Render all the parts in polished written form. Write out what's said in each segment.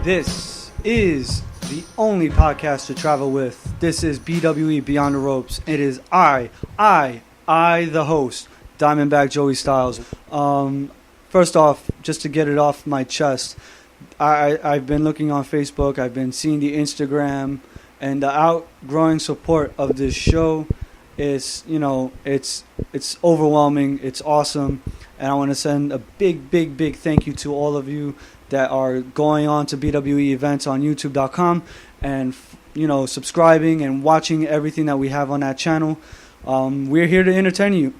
This is the only podcast to travel with. This is BWE Beyond the Ropes. It is I, the host, Diamondback Joey Styles. First off, just to get it off my chest, I've been looking on Facebook. I've been seeing the Instagram, and the outgrowing support of this show is, it's overwhelming. It's awesome, and I want to send a big thank you to all of you that are going on to BWE events on YouTube.com and subscribing and watching everything that we have on that channel. We're here to entertain you.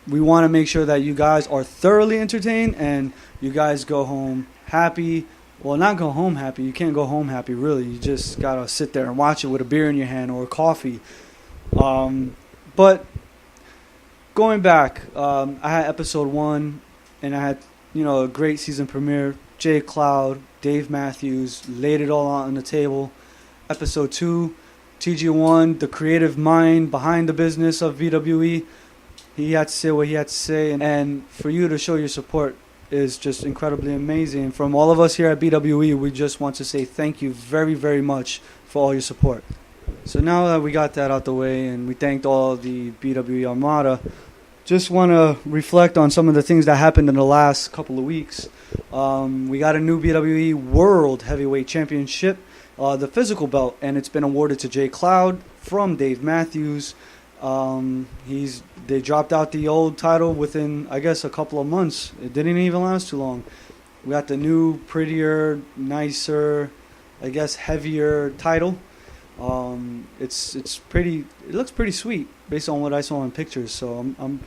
We want to make sure that you guys are thoroughly entertained and you guys go home happy. Well, not go home happy. You can't go home happy, really. You just got to sit there and watch it with a beer in your hand or a coffee. But going back, I had episode 1, and I had, a great season premiere. Jay Cloud, Dave Matthews laid it all out on the table. Episode 2, TG1, the creative mind behind the business of BWE. He had to say what he had to say, and for you to show your support is just incredibly amazing. From all of us here at BWE, we just want to say thank you very, very much for all your support. So now that we got that out the way and we thanked all the BWE Armada, just want to reflect on some of the things that happened in the last couple of weeks. We got a new BWE World Heavyweight Championship, the physical belt, and it's been awarded to Jay Cloud from Dave Matthews. They dropped out the old title within, I guess, a couple of months. It didn't even last too long. We got the new, prettier, nicer, I guess, heavier title. It's pretty. It looks pretty sweet based on what I saw in pictures. So I'm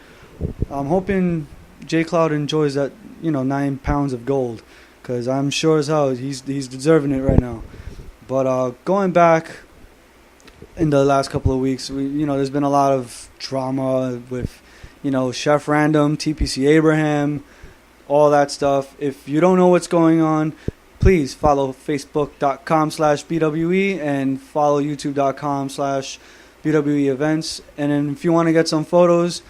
hoping Jay Cloud enjoys that 9 pounds of gold, because I'm sure as hell he's deserving it right now. But going back in the last couple of weeks, there's been a lot of drama with Chef Random, TPC Abraham, all that stuff. If you don't know what's going on, please follow facebook.com/BWE and follow youtube.com/BWE events. And then if you want to get some photos,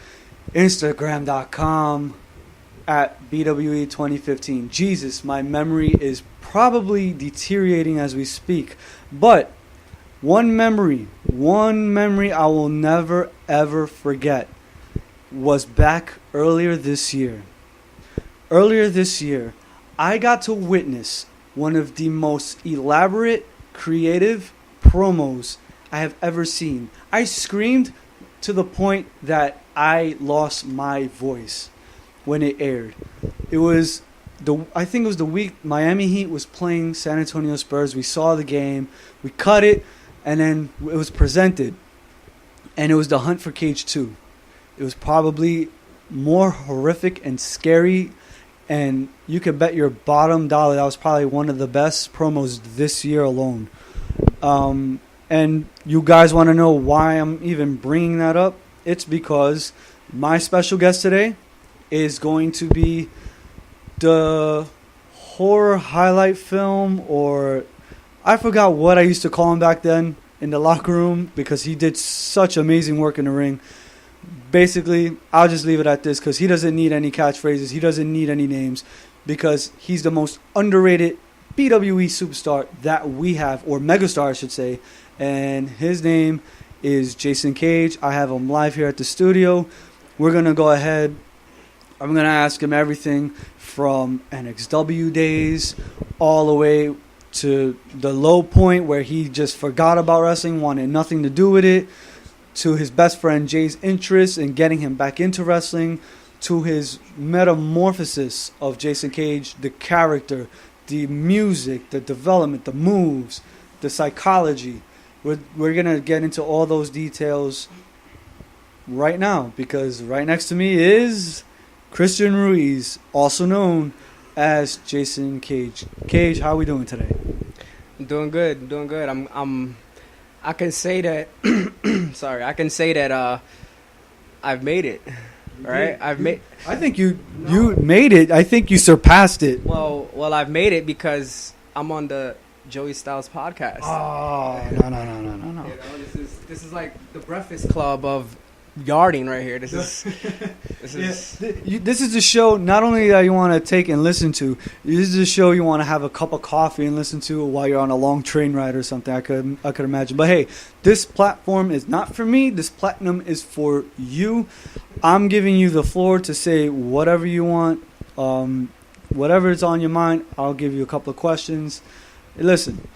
instagram.com@BWE 2015. Jesus, my memory is probably deteriorating as we speak. But one memory I will never ever forget was back earlier this year. Earlier this year, I got to witness one of the most elaborate, creative promos I have ever seen. I screamed to the point that I lost my voice when it aired. I think it was the week Miami Heat was playing San Antonio Spurs. We saw the game, we cut it, and then it was presented. And it was the Hunt for Cage 2. It was probably more horrific and scary, and you could bet your bottom dollar that was probably one of the best promos this year alone. And you guys want to know why I'm even bringing that up? It's because my special guest today is going to be the horror highlight film, or I forgot what I used to call him back then in the locker room, because he did such amazing work in the ring. Basically, I'll just leave it at this, because he doesn't need any catchphrases. He doesn't need any names, because he's the most underrated BWE superstar that we have, or megastar, I should say. And his name is Jason Kage. I have him live here at the studio. We're going to go ahead. I'm going to ask him everything from NXW days all the way to the low point where he just forgot about wrestling, wanted nothing to do with it, to his best friend Jay's interest in getting him back into wrestling, to his metamorphosis of Jason Kage, the character, the music, the development, the moves, the psychology. We're going to get into all those details right now, because right next to me is Christian Ruiz, also known as Jason Kage. Kage, how are we doing today? Doing good. I can say that I've made it. Right? I think you made it. I think you surpassed it. Well, I've made it because I'm on the Joey Styles podcast. Oh, no. This is like the Breakfast Club of yarding right here. This is This is the show not only that you want to take and listen to. This is the show you want to have a cup of coffee and listen to while you're on a long train ride or something. I could imagine. But hey, this platform is not for me. This platinum is for you. I'm giving you the floor to say whatever you want, whatever is on your mind. I'll give you a couple of questions. Listen,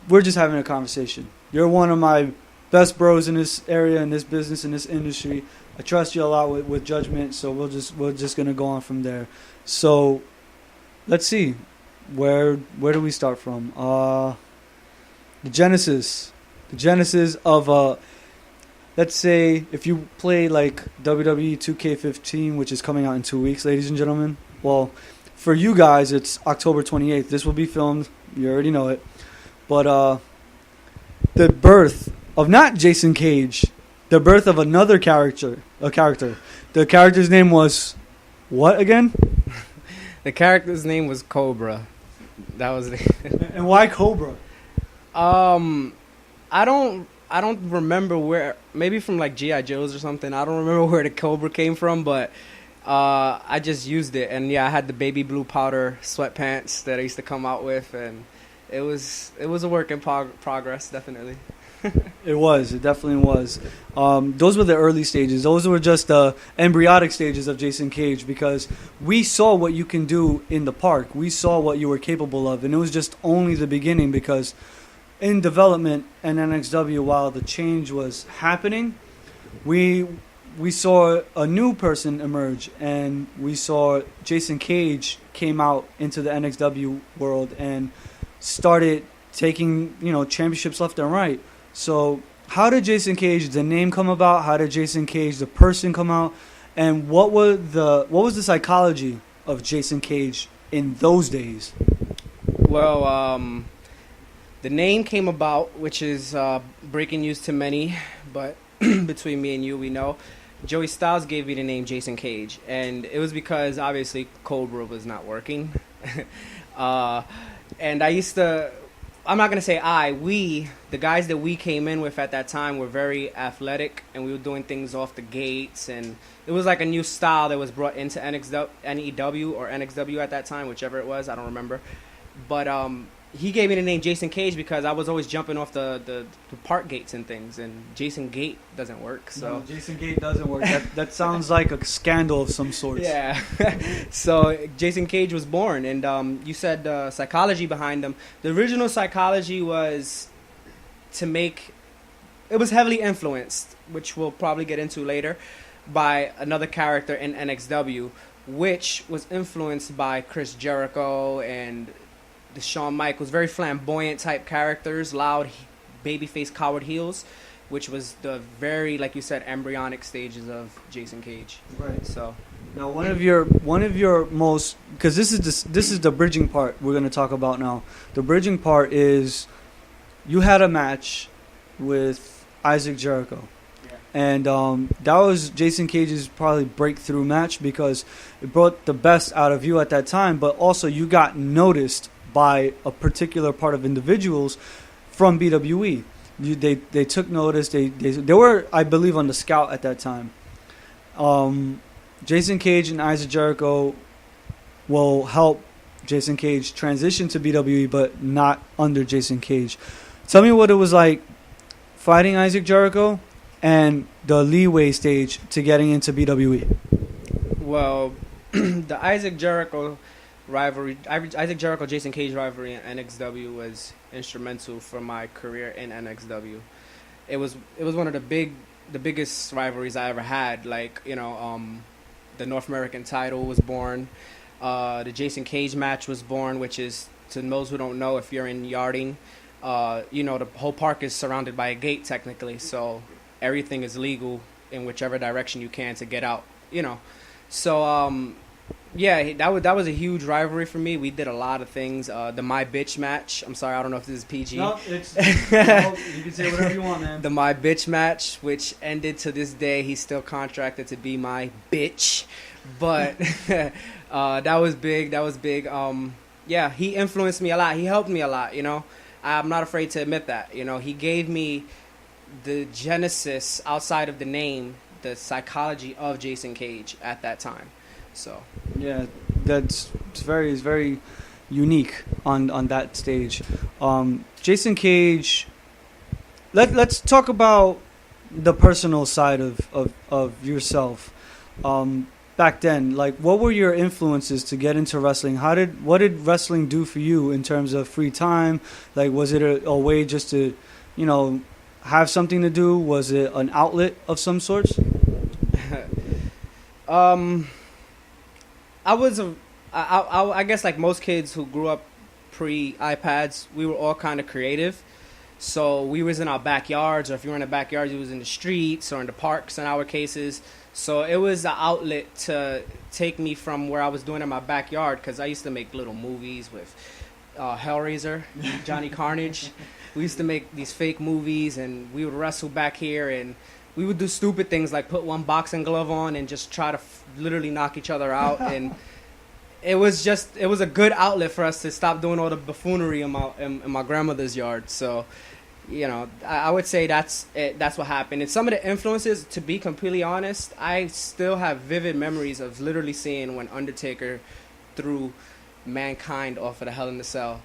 we're just having a conversation. You're one of my best bros in this area, in this business, in this industry. I trust you a lot with judgment, so we're just gonna go on from there. So, let's see, where do we start from? The genesis of let's say if you play like WWE 2K15, which is coming out in 2 weeks, ladies and gentlemen. Well, for you guys, it's October 28th. This will be filmed. You already know it. But the birth of not Jason Cage, the birth of another character. The character's name was what again? The character's name was Cobra. That was And why Cobra? I don't remember where. Maybe from like GI Joes or something. I don't remember where the Cobra came from, but I just used it. And yeah, I had the baby blue powder sweatpants that I used to come out with, and it was a work in progress, definitely. It definitely was. Those were the early stages. Those were just the embryonic stages of Jason Cage, because we saw what you can do in the park. We saw what you were capable of, and it was just only the beginning, because in development and NXW, while the change was happening, we saw a new person emerge, and we saw Jason Cage came out into the NXW world and started taking, championships left and right. So how did Jason Cage, the name, come about? How did Jason Cage, the person, come out? And what was the psychology of Jason Cage in those days? Well, the name came about, which is breaking news to many, but between me and you, we know. Joey Styles gave me the name Jason Cage, and it was because obviously Cobra was not working. And I used to... I'm not going to say we, the guys that we came in with at that time were very athletic, and we were doing things off the gates, and it was like a new style that was brought into NEW or NXW at that time, whichever it was, I don't remember. But he gave me the name Jason Cage because I was always jumping off the park gates and things, and Jason Gate doesn't work. So no, Jason Gate doesn't work. That sounds like a scandal of some sort. Yeah. So Jason Cage was born, and you said psychology behind him. The original psychology was to make... It was heavily influenced, which we'll probably get into later, by another character in NXW, which was influenced by Chris Jericho and the Shawn Michaels, very flamboyant type characters, loud, babyface, coward heels, which was the very, like you said, embryonic stages of Jason Cage. Right. So now one of your most, because this is the bridging part we're going to talk about now. The bridging part is you had a match with Isaac Jericho. And that was Jason Cage's probably breakthrough match, because it brought the best out of you at that time, but also you got noticed by a particular part of individuals from BWE. They took notice. They were, I believe, on the scout at that time. Jason Cage and Isaac Jericho will help Jason Cage transition to BWE, but not under Jason Cage. Tell me what it was like fighting Isaac Jericho and the leeway stage to getting into BWE. Well, the Isaac Jericho rivalry, Isaac Jericho Jason Cage rivalry in NXW was instrumental for my career in NXW. It was one of the biggest rivalries I ever had. Like, the North American title was born. The Jason Cage match was born, which is, to those who don't know, if you're in yarding, the whole park is surrounded by a gate technically, so everything is legal in whichever direction you can to get out. So yeah, that was a huge rivalry for me. We did a lot of things. The My Bitch match. I'm sorry, I don't know if this is PG. No, you can say whatever you want, man. The My Bitch match, which ended to this day. He's still contracted to be my bitch. But that was big. Yeah, he influenced me a lot. He helped me a lot, I'm not afraid to admit that. He gave me the genesis outside of the name, the psychology of Jason Cage at that time. So Yeah, it's very unique on that stage. Jason Cage. Let's talk about the personal side of yourself. Back then, like, what were your influences to get into wrestling? What did wrestling do for you in terms of free time? Like, was it a way just to, have something to do? Was it an outlet of some sorts? I guess like most kids who grew up pre iPads, we were all kind of creative. So we was in our backyards, or if you were in the backyards, you was in the streets or in the parks in our cases. So it was an outlet to take me from where I was doing in my backyard, because I used to make little movies with Hellraiser, Johnny Carnage. We used to make these fake movies, and we would wrestle back here, and we would do stupid things like put one boxing glove on and just try to literally knock each other out. And it was a good outlet for us to stop doing all the buffoonery in my grandmother's yard. So, I would say that's what happened. And some of the influences, to be completely honest, I still have vivid memories of literally seeing when Undertaker threw Mankind off of the Hell in the Cell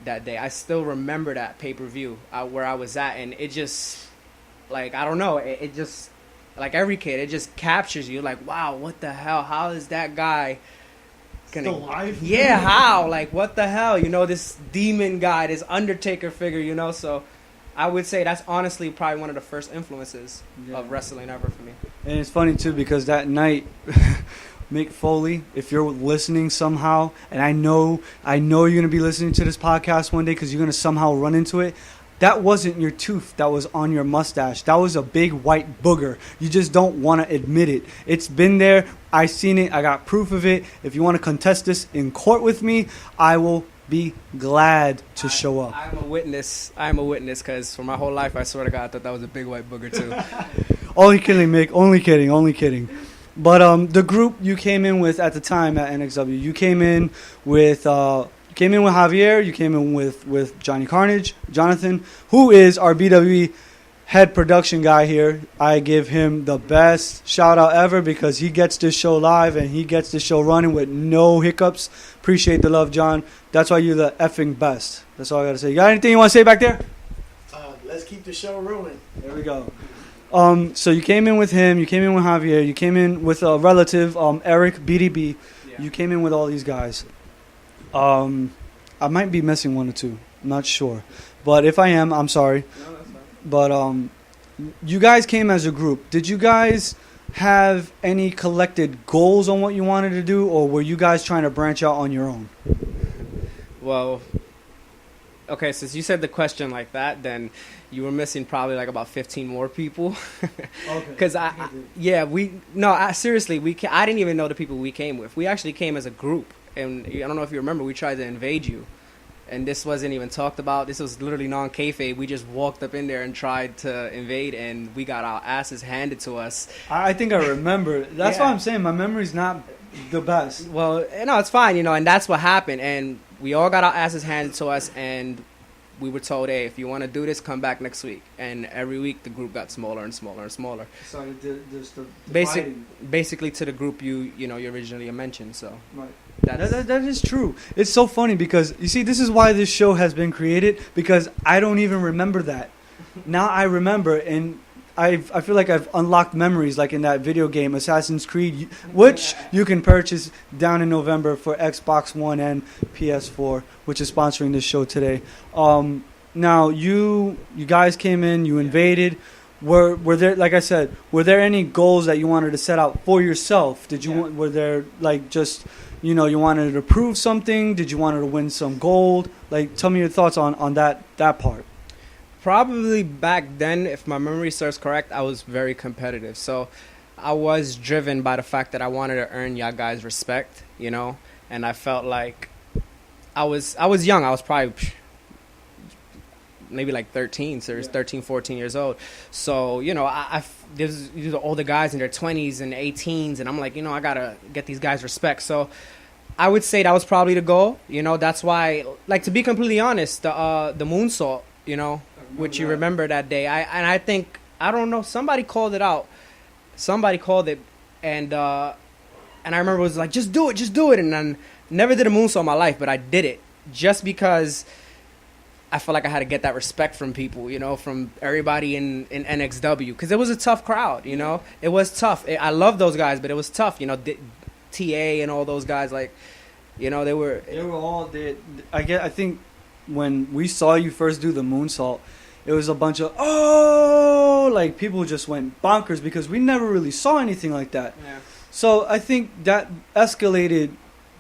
that day. I still remember that pay-per-view where I was at, and it just, like, I don't know, it just, like every kid, it just captures you. Like, wow, what the hell? How is that guy still alive? Yeah, how? Like, what the hell? This demon guy, this Undertaker figure, so I would say that's honestly probably one of the first influences of wrestling ever for me. And it's funny, too, because that night, Mick Foley, if you're listening somehow, and I know you're going to be listening to this podcast one day because you're going to somehow run into it, that wasn't your tooth that was on your mustache. That was a big white booger. You just don't want to admit it. It's been there. I seen it. I got proof of it. If you want to contest this in court with me, I will be glad to show up. I'm a witness. Because for my whole life, I swear to God, I thought that was a big white booger too. Only kidding, Mick. Only kidding. But the group you came in with at the time at NXW, you came in with Javier. You came in with Johnny Carnage, Jonathan, who is our BWE head production guy here. I give him the best shout out ever because he gets this show live and he gets this show running with no hiccups. Appreciate the love, John. That's why you're the effing best. That's all I got to say. You got anything you want to say back there? Let's keep the show rolling. There we go. So you came in with him. You came in with Javier. You came in with a relative, Eric, BDB. Yeah. You came in with all these guys. I might be missing one or two. I'm not sure. But if I am, I'm sorry. No, that's fine. But you guys came as a group. Did you guys have any collected goals on what you wanted to do, or were you guys trying to branch out on your own? Well, okay, since you said the question like that, then you were missing probably like about 15 more people. Okay. Because seriously, I didn't even know the people we came with. We actually came as a group. And I don't know if you remember, we tried to invade you. And this wasn't even talked about. This was literally non-kayfabe. We just walked up in there and tried to invade, and we got our asses handed to us. I think I remember. That's why I'm saying my memory's not the best. Well, no, it's fine, and that's what happened. And we all got our asses handed to us, and we were told, hey, if you want to do this, come back next week. And every week the group got smaller and smaller and smaller. So just the basically to the group you originally mentioned. So right. That is true. It's so funny because, you see, this is why this show has been created, because I don't even remember that. Now I remember, and I feel like I've unlocked memories, like in that video game Assassin's Creed, which you can purchase down in November for Xbox One and PS4, which is sponsoring this show today. Now you guys came in, you invaded. Were there, like I said, were there any goals that you wanted to set out for yourself? Were there like just, you wanted to prove something? Did you want to win some gold? Like, tell me your thoughts on that part. Probably back then, if my memory serves correct, I was very competitive. So I was driven by the fact that I wanted to earn y'all guys' respect, and I felt like I was young. I was probably maybe like 13, 14 years old. So, these are older guys in their 20s and 18s, and I'm like, I got to get these guys respect. So I would say that was probably the goal. That's why, like, to be completely honest, the moonsault, which you remember that day. I think, I don't know, somebody called it out. Somebody called it, and I remember it was like, just do it. And I never did a moonsault in my life, but I did it just because I felt like I had to get that respect from people, from everybody in NXW, because it was a tough crowd, It was tough. I love those guys, but it was tough, TA and all those guys, like, they were all. I think when we saw you first do the moonsault, it was a bunch of like people just went bonkers because we never really saw anything like that. Yeah. So I think that escalated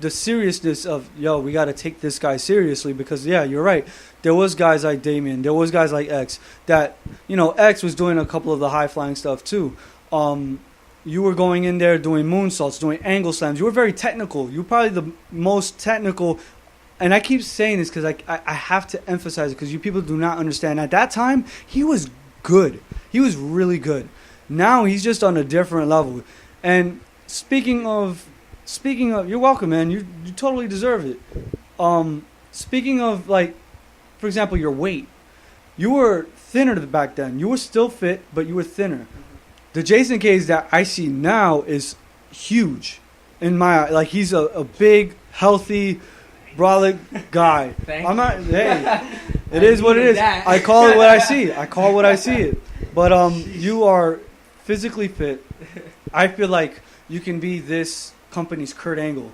the seriousness of, we got to take this guy seriously because, you're right. There was guys like Damien. There was guys like X that, X was doing a couple of the high-flying stuff too. You were going in there doing moonsaults, doing angle slams. You were very technical. You were probably the most technical. And I keep saying this because I have to emphasize it because you people do not understand. At that time, he was good. He was really good. Now he's just on a different level. And speaking of, you're welcome, man. You totally deserve it. Speaking of, like, for example, your weight. You were thinner back then. You were still fit, but you were thinner. The Jason Kage that I see now is huge in my eye. Like, he's a big, healthy, brolic guy. I'm not. Hey, it is what it is. That. I call it what I see. It. But you are physically fit. I feel like you can be this company's Kurt Angle.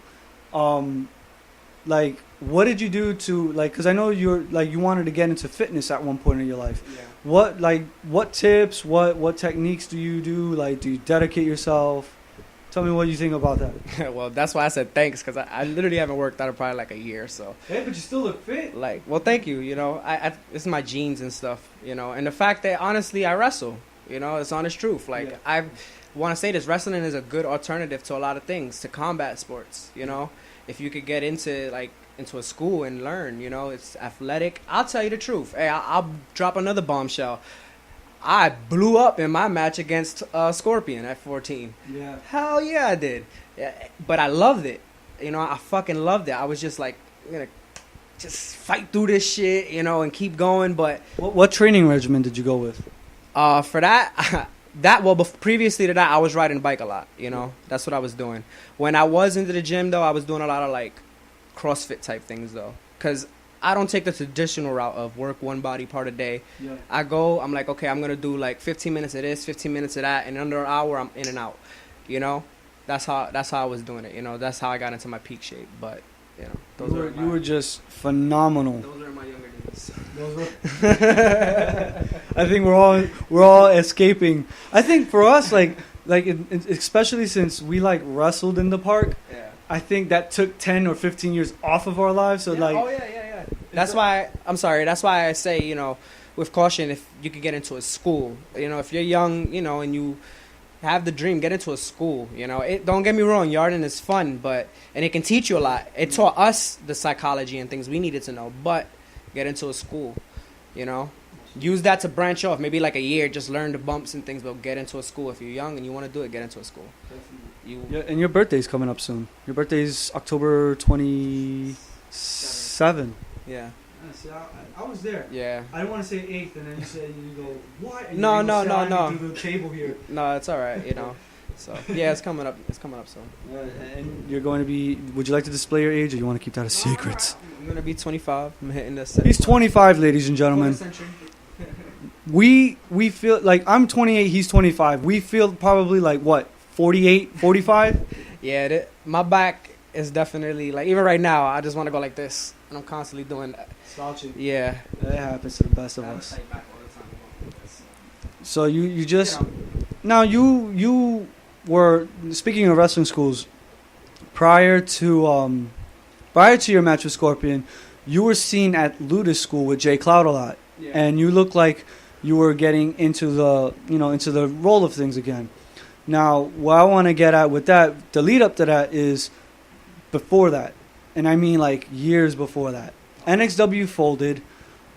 Like, what did you do to, like, because I know you wanted to get into fitness at one point in your life. Yeah. What tips, what techniques do you do? Like, do you dedicate yourself? Tell me what you think about that. Well, that's why I said thanks, because I literally haven't worked out in probably like a year, so. Hey, but you still look fit. Like, well, thank you, I it's my genes and stuff, and the fact that, honestly, I wrestle, it's honest truth. Like, Yeah. I want to say this, wrestling is a good alternative to a lot of things, to combat sports, if you could get into a school and learn, it's athletic. I'll tell you the truth. Hey, I'll drop another bombshell. I blew up in my match against Scorpion at 14. Yeah. Hell yeah, I did. Yeah, but I loved it. I fucking loved it. I was just like, I'm gonna just fight through this shit, and keep going. But What training regimen did you go with? for that, previously to that, I was riding a bike a lot. That's what I was doing. When I was into the gym, though, I was doing a lot of like CrossFit type things, though, because I don't take the traditional route of work one body part a day. Yeah. I'm like, okay, I'm going to do like 15 minutes of this, 15 minutes of that, and under an hour, I'm in and out. That's how I was doing it. That's how I got into my peak shape. But, you were just phenomenal. Those are my younger days. I think we're all escaping. I think for us, especially since we wrestled in the park, Yeah. I think that took 10 or 15 years off of our lives. So yeah. That's why I say, with caution, if you could get into a school, if you're young, and you have the dream, get into a school, don't get me wrong, yarding is fun, and it can teach you a lot. It taught us the psychology and things we needed to know, but get into a school, use that to branch off, maybe like a year, just learn the bumps and things, but get into a school. If you're young and you want to do it, get into a school. And your birthday's coming up soon. Your birthday's October 27. Yeah. See, I was there. Yeah. I didn't want to say 8th, and then you go, what? And No. Do the table here. No, it's all right, So, yeah, it's coming up soon. And you're going to be, would you like to display your age, or you want to keep that a secret? I'm going to be 25. I'm hitting this. He's 25, ladies and gentlemen. We feel like I'm 28, he's 25. We feel probably like, what, 48, 45? Yeah, my back is definitely, like, even right now, I just want to go like this. And I'm constantly doing that. Slouching. Yeah. That happens to the best of us. So you just... Now, you were... Speaking of wrestling schools, prior to your match with Scorpion, you were seen at Ludus School with Jay Cloud a lot. Yeah. And you looked like you were getting into the role of things again. Now, what I want to get at with that, the lead up to that is before that. And I mean like years before that. NXW folded,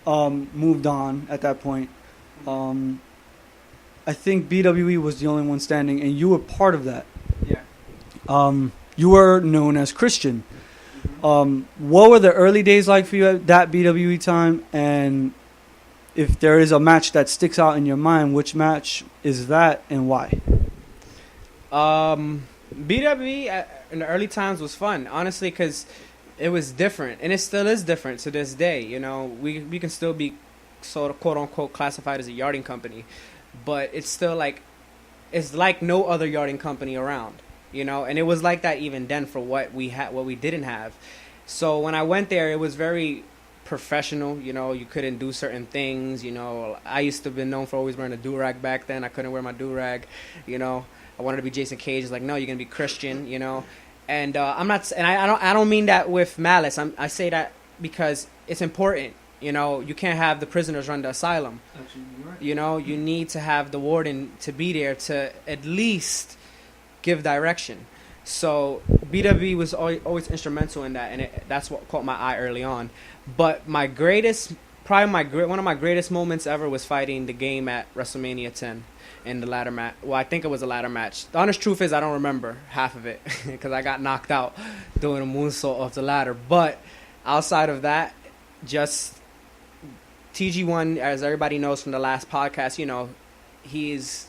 moved on at that point. I think BWE was the only one standing, and you were part of that. Yeah. You were known as Christian. What were the early days like for you at that BWE time? And if there is a match that sticks out in your mind, which match is that and why? BWE in the early times was fun, honestly, because it was different, and it still is different to this day. You know, we can still be sort of quote unquote classified as a yarding company, but it's still like it's like no other yarding company around. You know, and it was like that even then for what we had, what we didn't have. So when I went there, it was very professional. You know, you couldn't do certain things. You know, I used to have been known for always wearing a do-rag back then. I couldn't wear my do-rag. You know, I wanted to be Jason Cage. It's like, no, you're gonna be Christian. You know, and I'm not, and I don't mean that with malice. I say that because it's important. You know, you can't have the prisoners run the asylum. Absolutely right. You know, you need to have the warden to be there to at least give direction. So BWE was always instrumental in that, and that's what caught my eye early on. But my greatest, probably one of my greatest moments ever was fighting the game at WrestleMania 10 in the ladder match. Well, I think it was a ladder match. The honest truth is I don't remember half of it because I got knocked out doing a moonsault off the ladder. But outside of that, just TG1, as everybody knows from the last podcast, you know, he's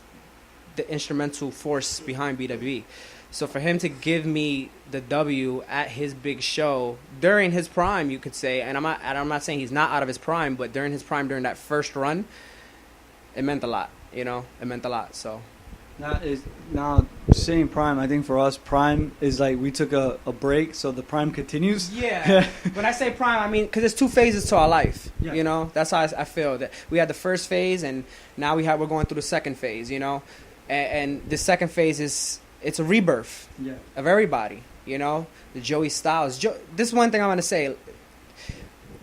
the instrumental force behind BWE. So for him to give me the W at his big show during his prime, you could say, and I'm not saying he's not out of his prime, but during his prime, during that first run, it meant a lot. You know, it meant a lot. So now saying prime, I think for us, prime is like we took a break, so the prime continues. Yeah. When I say prime, I mean because there's two phases to our life. Yeah. You know, that's how I feel that we had the first phase, and now we're going through the second phase. You know. And the second phase it's a rebirth of everybody, you know, the Joey Styles. This is one thing I want to say.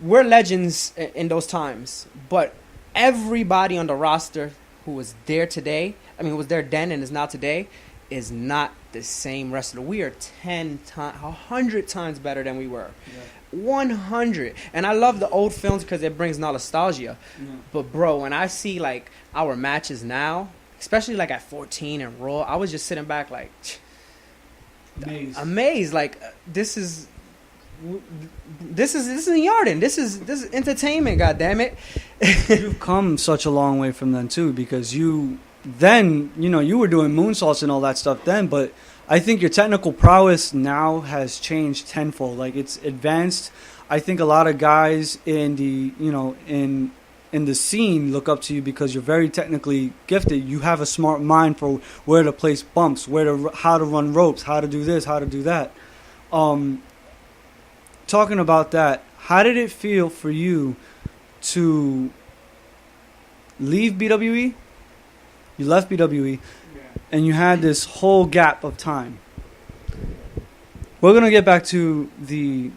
We're legends in those times, but everybody on the roster who was there today, who was there then and is now today, is not the same wrestler. We are 100 times better than we were. Yeah. 100. And I love the old films because it brings nostalgia. Yeah. But, bro, when I see, like, our matches now, especially like at 14 and Raw, I was just sitting back like amazed. Like this is Yarden. This is entertainment. God damn it! You've come such a long way from then too, because you were doing moonsaults and all that stuff then, but I think your technical prowess now has changed tenfold. Like it's advanced. I think a lot of guys in the in the scene look up to you because you're very technically gifted. You have a smart mind for where to place bumps, how to run ropes, how to do this, how to do that. Talking about that, how did it feel for you to leave BWE? You left BWE, and you had this whole gap of time. We're gonna get back to the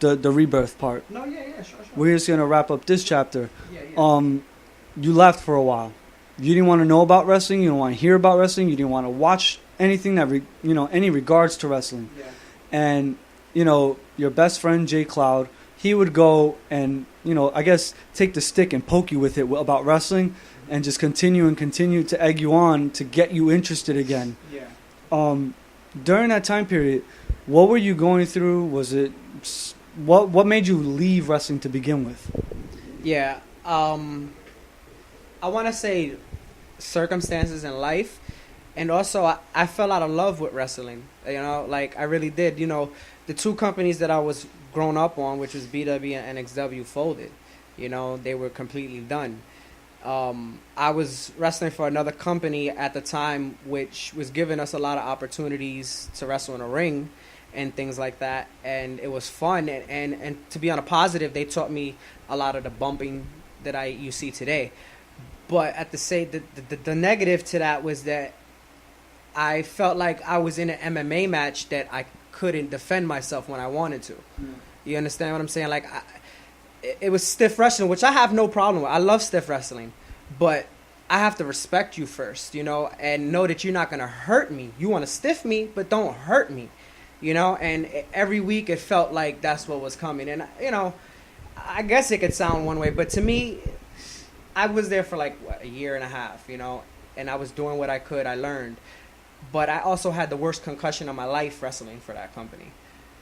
rebirth part. No, sure. We're just gonna wrap up this chapter. Yeah. You left for a while. You didn't want to know about wrestling. You didn't want to hear about wrestling. You didn't want to watch anything that any regards to wrestling. Yeah. And your best friend Jay Cloud, he would go and I guess take the stick and poke you with it about wrestling, and just continue to egg you on to get you interested again. Yeah. During that time period, what were you going through? Was it what made you leave wrestling to begin with? Yeah. I want to say circumstances in life, and also I fell out of love with wrestling. Like I really did. The two companies that I was grown up on, which was BWE and NXW, folded. They were completely done. I was wrestling for another company at the time, which was giving us a lot of opportunities to wrestle in a ring and things like that, and it was fun. And to be on a positive, they taught me a lot of the bumping that you see today. But at the negative to that was that I felt like I was in an MMA match that I couldn't defend myself when I wanted to. You understand what I'm saying? Like it was stiff wrestling, which I have no problem with. I love stiff wrestling, but I have to respect you first, and know that you're not going to hurt me. You want to stiff me, but don't hurt me, and every week it felt like that's what was coming. And, I guess it could sound one way, but to me, I was there for like a year and a half, and I was doing what I could. I learned, but I also had the worst concussion of my life wrestling for that company,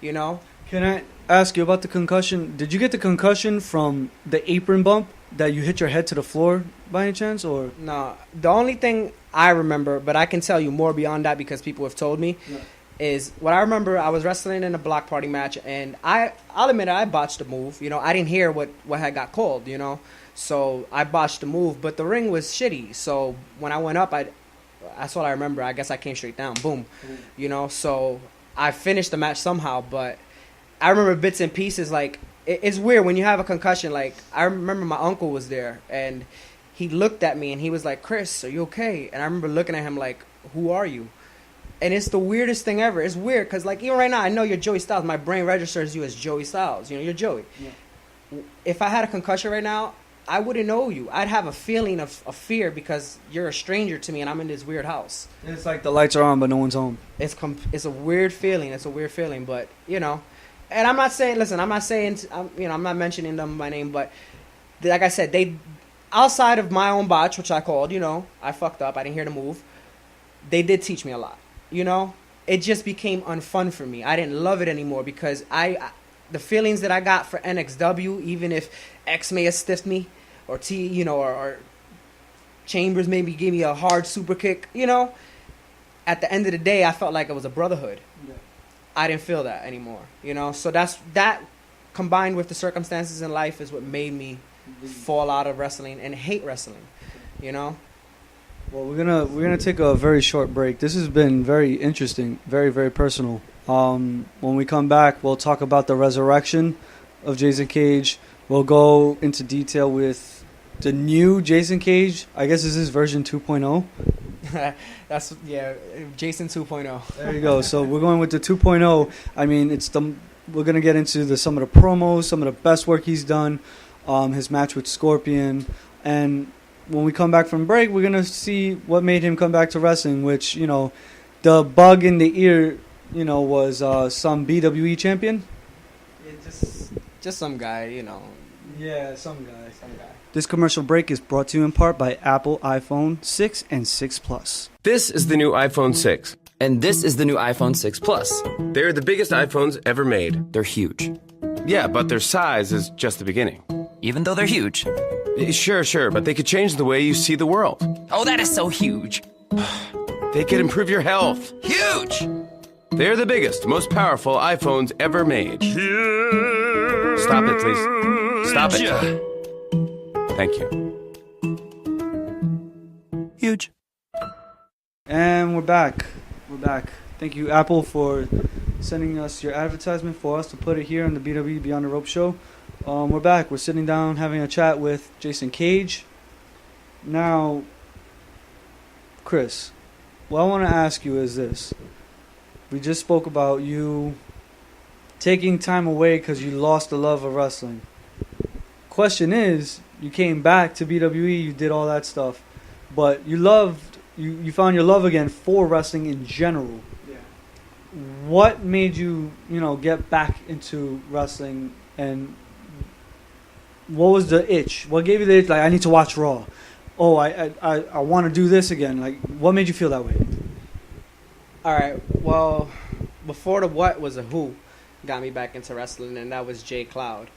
Can I ask you about the concussion? Did you get the concussion from the apron bump, that you hit your head to the floor by any chance, or? No, the only thing I remember, but I can tell you more beyond that because people have told me, is what I remember. I was wrestling in a block party match, and I'll admit I botched the move. You know, I didn't hear what had got called. You know, so I botched the move, but the ring was shitty. So when I went up, that's all I remember. I guess I came straight down, boom. You know, so I finished the match somehow, but I remember bits and pieces. Like it's weird when you have a concussion. Like I remember my uncle was there, and he looked at me and he was like, "Chris, are you okay?" And I remember looking at him like, "Who are you?" And it's the weirdest thing ever. It's weird because, like, even right now, I know you're Joey Styles. My brain registers you as Joey Styles. You know, you're Joey. Yeah. If I had a concussion right now, I wouldn't know you. I'd have a feeling of fear because you're a stranger to me and I'm in this weird house. It's like the lights are on, but no one's home. It's a weird feeling. It's a weird feeling, but, you know. And I'm not saying, listen, I'm not saying, I'm not mentioning them by name, but like I said, they, outside of my own botch, which I called, you know, I fucked up. I didn't hear the move. They did teach me a lot. You know, it just became unfun for me. I didn't love it anymore because the feelings that I got for NXW, even if X may have stiffed me, or or Chambers maybe gave me a hard super kick, you know, at the end of the day, I felt like it was a brotherhood. Yeah. I didn't feel that anymore, you know. So that combined with the circumstances in life is what made me fall out of wrestling and hate wrestling, you know. Well, we're gonna take a very short break. This has been very interesting, very, very personal. When we come back, we'll talk about the resurrection of Jason Cage. We'll go into detail with the new Jason Cage. I guess this is version 2.0. That's Jason 2.0. There you go. So we're going with the 2.0. I mean, we're gonna get into some of the promos, some of the best work he's done, his match with Scorpion, and when we come back from break, we're going to see what made him come back to wrestling, which, you know, the bug in the ear, you know, was some BWE champion. Yeah, just some guy, you know. Yeah, some guy. This commercial break is brought to you in part by Apple iPhone 6 and 6 Plus. This is the new iPhone 6. And this is the new iPhone 6 Plus. They're the biggest iPhones ever made. They're huge. Yeah, but their size is just the beginning. Even though they're huge. Sure, but they could change the way you see the world. Oh, that is so huge. They could improve your health. Huge! They're the biggest, most powerful iPhones ever made. Huge. Stop it, please. Stop it. Thank you. Huge. And we're back. Thank you, Apple, for sending us your advertisement for us to put it here on the BWE Beyond the Rope show. We're back. We're sitting down having a chat with Jason Cage. Now, Chris, what I want to ask you is this. We just spoke about you taking time away because you lost the love of wrestling. Question is, you came back to BWE, you did all that stuff, but you found your love again for wrestling in general. Yeah. What made you, get back into wrestling, and what was the itch? What gave you the itch? Like, I need to watch Raw. Oh, I want to do this again. Like, what made you feel that way? All right. Well, before the what was a who got me back into wrestling, and that was Jay Cloud.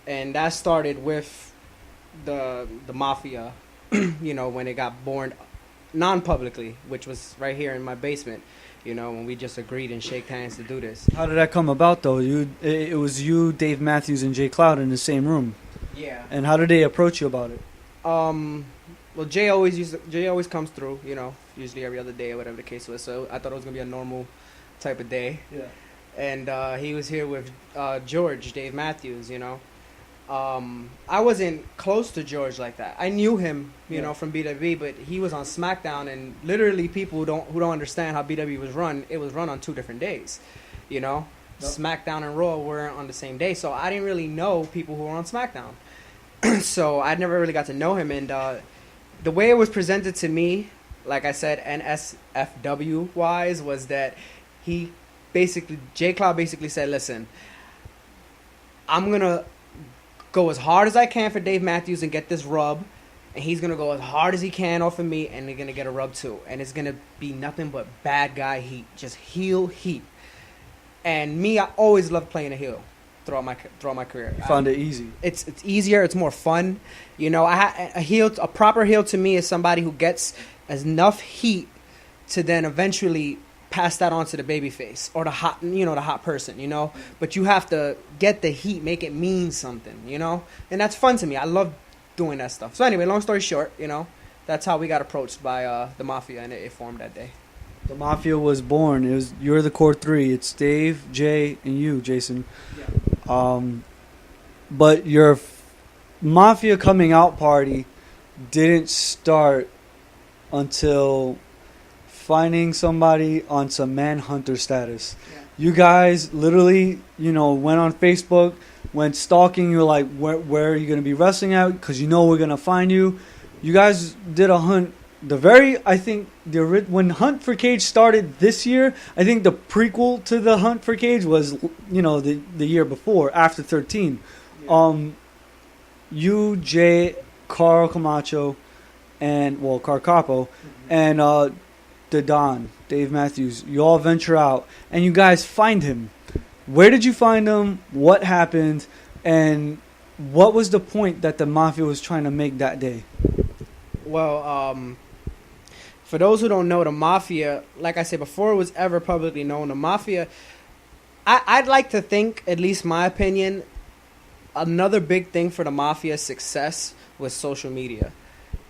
And that started with the Mafia, when it got born non-publicly, which was right here in my basement, when we just agreed and shake hands to do this. How did that come about, though? It was you, Dave Matthews, and Jay Cloud in the same room. Yeah. And how did they approach you about it? Well, Jay always comes through, usually every other day or whatever the case was. So I thought it was gonna be a normal type of day. Yeah. And he was here with George, Dave Matthews. I wasn't close to George like that. I knew him, from BWE, but he was on SmackDown, and literally people who don't understand how BWE was run, it was run on 2 different days. Yep. SmackDown and Raw weren't on the same day, so I didn't really know people who were on SmackDown. So I never really got to know him, and the way it was presented to me, like I said, NSFW wise, was that Jay Cloud basically said, listen, I'm gonna go as hard as I can for Dave Matthews and get this rub, and he's gonna go as hard as he can off of me, and they're gonna get a rub too, and it's gonna be nothing but bad guy heat, just heel heat. And me, I always loved playing a heel. throughout my career. You found it easy. It's easier. It's more fun. You know, a proper heel to me is somebody who gets enough heat to then eventually pass that on to the baby face or the hot person, you know. But you have to get the heat, make it mean something, you know. And that's fun to me. I love doing that stuff. So anyway, long story short, you know, that's how we got approached by the Mafia, and it formed that day. The Mafia was born. You're the core three. It's Dave, Jay, and you, Jason. Yeah. But your Mafia coming out party didn't start until finding somebody on some manhunter status. Yeah. You guys literally, went on Facebook, went stalking. You're like, where are you going to be wrestling at? Because we're going to find you. You guys did a hunt. When Hunt for Cage started this year, I think the prequel to the Hunt for Cage was, the year before, after 13. Yeah. You, Jay, Carl Camacho, and Carl Capo, and the Don, Dave Matthews, you all venture out and you guys find him. Where did you find him? What happened? And what was the point that the Mafia was trying to make that day? Well, for those who don't know, the Mafia, like I said, before it was ever publicly known, the Mafia, I'd like to think, at least my opinion, another big thing for the Mafia's success was social media.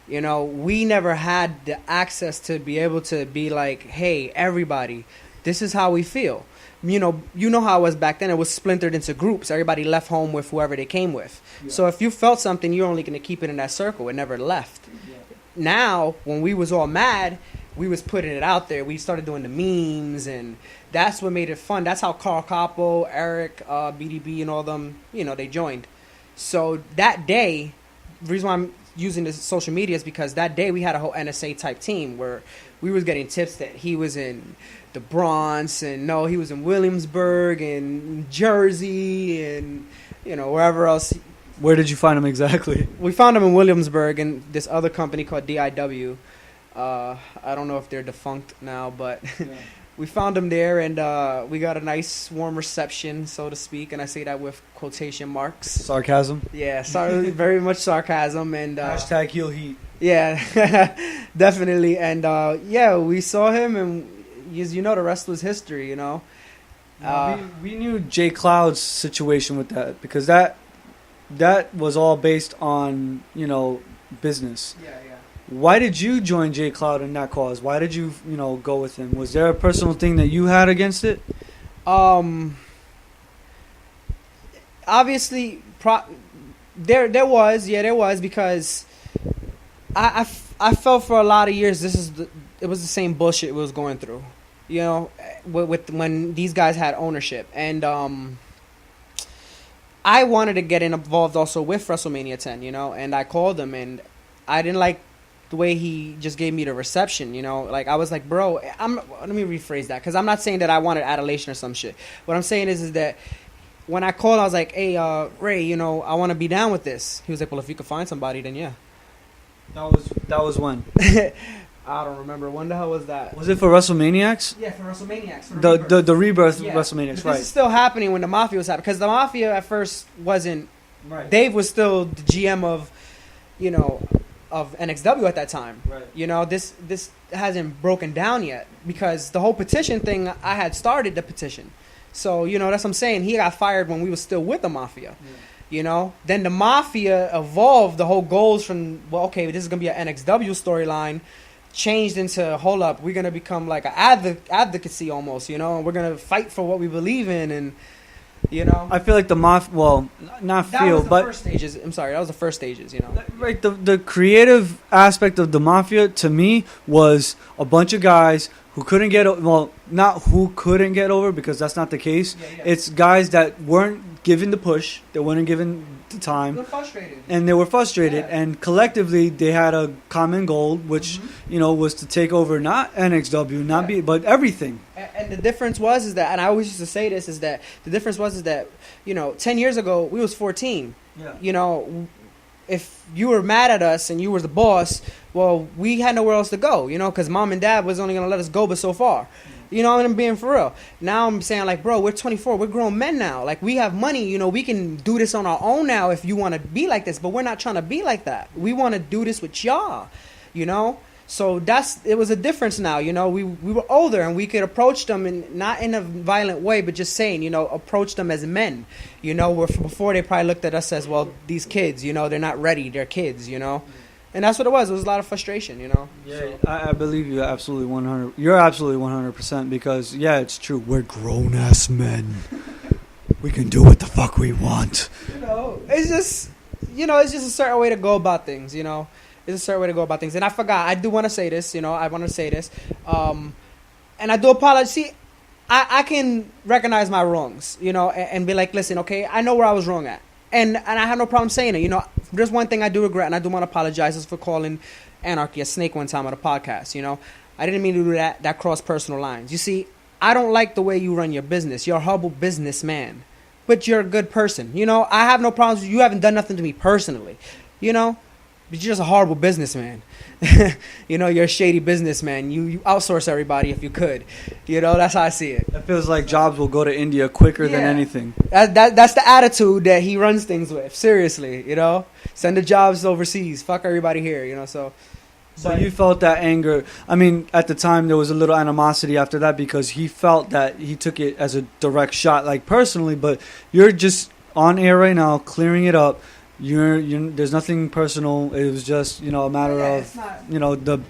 You know, we never had the access to be able to be like, hey, everybody, this is how we feel. You know how it was back then. It was splintered into groups. Everybody left home with whoever they came with. Yeah. So if you felt something, you're only going to keep it in that circle. It never left. Yeah. Now, when we was all mad, we was putting it out there. We started doing the memes, and that's what made it fun. That's how Carl Capo, Eric, BDB, and all them, they joined. So that day, the reason why I'm using the social media is because that day we had a whole NSA type team where we was getting tips that he was in the Bronx, and he was in Williamsburg and Jersey and wherever else. Where did you find him exactly? We found him in Williamsburg in this other company called DIW. I don't know if they're defunct now, but yeah. We found him there, and we got a nice warm reception, so to speak, and I say that with quotation marks. Sarcasm? Yeah, very much sarcasm. And hashtag heel heat. Yeah, definitely. And we saw him, and as you know, the rest was history, We knew Jay Cloud's situation with that, because that was all based on, business. Yeah. Why did you join Jay Cloud in that cause? Why did you, go with him? Was there a personal thing that you had against it? Obviously, there was, because I felt for a lot of years it was the same bullshit we was going through, with when these guys had ownership, and I wanted to get involved also with WrestleMania 10, and I called him, and I didn't like the way he just gave me the reception, like I was like, bro, let me rephrase that, because I'm not saying that I wanted adulation or some shit. What I'm saying is that when I called, I was like, hey, Ray, I want to be down with this. He was like, well, if you could find somebody, then yeah. That was when? I don't remember. When the hell was that? Was it for WrestleManiacs? Yeah, for WrestleManiacs. The rebirth yeah. WrestleManiacs, right? This is still happening when the Mafia was happening, because the Mafia at first wasn't. Right. Dave was still the GM of, of NXW at that time. Right. This hasn't broken down yet, because the whole petition thing, I had started the petition. So, that's what I'm saying. He got fired when we were still with the Mafia. Yeah. Then the Mafia evolved the whole goals from, this is going to be an NXW storyline, changed into, hold up, we're going to become like an advocacy almost, and we're going to fight for what we believe in, and, I feel like the Mafia, not that feel, was the but first stages. I'm sorry, that was the first stages, Right, the creative aspect of the Mafia to me was a bunch of guys who couldn't get not who couldn't get over, because that's not the case. Yeah. It's guys that weren't given the push, that weren't given the time. They were frustrated. And they were frustrated, Yeah. and collectively they had a common goal, which was to take over not NXW, but everything. And the difference was that, and I always used to say this, is that the difference was that 10 years ago we was 14. Yeah. If you were mad at us and you were the boss, well, we had nowhere else to go, because mom and dad was only going to let us go but so far. You know, and I'm being for real. Now I'm saying, like, bro, we're 24. We're grown men now. Like, we have money. You know, we can do this on our own now if you want to be like this. But we're not trying to be like that. We want to do this with y'all, you know? So it was a difference now, you know? We were older and we could approach them, and not in a violent way, but just saying, you know, approach them as men. You know, where before they probably looked at us as, well, these kids, you know, they're not ready. They're kids, you know? And that's what it was. It was a lot of frustration, you know? Yeah, So. I believe you absolutely 100. You're absolutely 100% because, yeah, it's true. We're grown-ass men. We can do what the fuck we want. You know, it's just a certain way to go about things, you know? It's a certain way to go about things. And I forgot, I do want to say this, you know, and I do apologize. See, I can recognize my wrongs, you know, and be like, listen, okay, I know where I was wrong at. And I have no problem saying it, you know. There's one thing I do regret, and I do want to apologize, is for calling Anarchy a snake one time on a podcast, you know. I didn't mean to do that. That crossed personal lines. You see, I don't like the way you run your business. You're a horrible businessman, but you're a good person. You know, I have no problems. You haven't done nothing to me personally, you know. But you're just a horrible businessman. You know, you're a shady businessman. You outsource everybody if you could. You know, that's how I see it. It feels like jobs will go to India quicker than anything. That's the attitude that he runs things with. Seriously, you know? Send the jobs overseas. Fuck everybody here, you know? So you felt that anger. I mean, at the time, there was a little animosity after that because he felt that he took it as a direct shot, like personally, but you're just on air right now, clearing it up. There's nothing personal. It was just, you know, a matter of, you know, the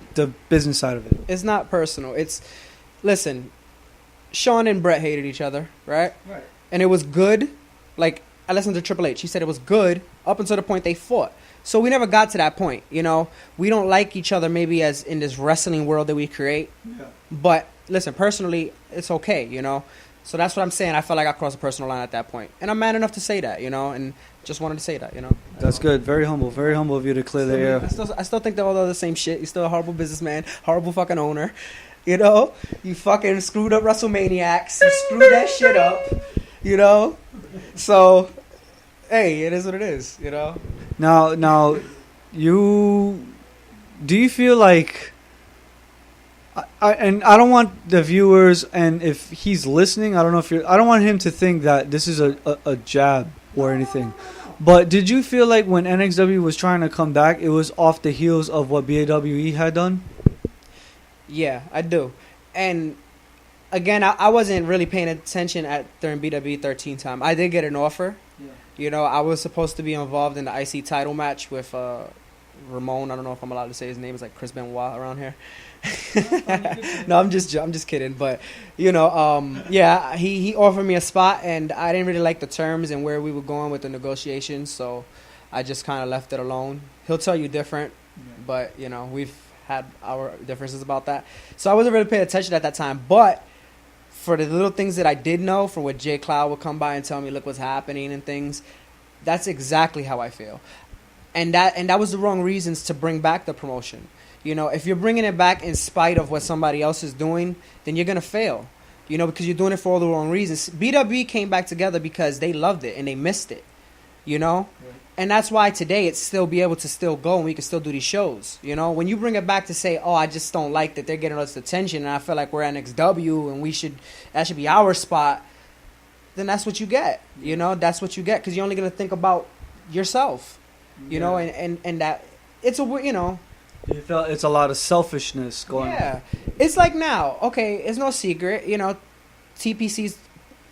business side of it. It's not personal. Listen, Sean and Brett hated each other, right? Right. And it was good. Like, I listened to Triple H. He said it was good up until the point they fought. So we never got to that point, you know. We don't like each other maybe as in this wrestling world that we create. Yeah. But, listen, personally, it's okay, you know. So that's what I'm saying. I felt like I crossed a personal line at that point. And I'm man enough to say that, you know, and just wanted to say that, you know. That's good. Very humble of you to clear the air. I still think they're all the same shit. You're still a horrible businessman, horrible fucking owner. You know? You fucking screwed up WrestleManiacs. You screwed that shit up. You know? So, hey, it is what it is, you know? Now, do you feel like... and I don't want the viewers, and if he's listening, I don't want him to think that this is a jab or anything. But did you feel like when NXW was trying to come back, it was off the heels of what BWE had done? Yeah, I do. And again, I wasn't really paying attention during BWE 13 time. I did get an offer. Yeah. You know, I was supposed to be involved in the IC title match with Ramon. I don't know if I'm allowed to say his name. It's like Chris Benoit around here. No, I'm just kidding. But you know, yeah, he offered me a spot, and I didn't really like the terms and where we were going with the negotiations, so I just kind of left it alone. He'll tell you different, but you know, we've had our differences about that. So I wasn't really paying attention at that time, but for the little things that I did know, from what Jay Cloud would come by and tell me, look what's happening and things, that's exactly how I feel. And that was the wrong reasons to bring back the promotion. You know, if you're bringing it back in spite of what somebody else is doing, then you're going to fail. You know, because you're doing it for all the wrong reasons. BWE came back together because they loved it and they missed it. You know? Right. And that's why today it's still be able to still go and we can still do these shows. You know? When you bring it back to say, oh, I just don't like that they're getting us attention and I feel like we're NXW and that should be our spot, then that's what you get. You know? That's what you get because you're only going to think about yourself. You know? And that it's a, you know... You felt it's a lot of selfishness going on. Yeah. It's like now, okay, it's no secret, you know, TPC's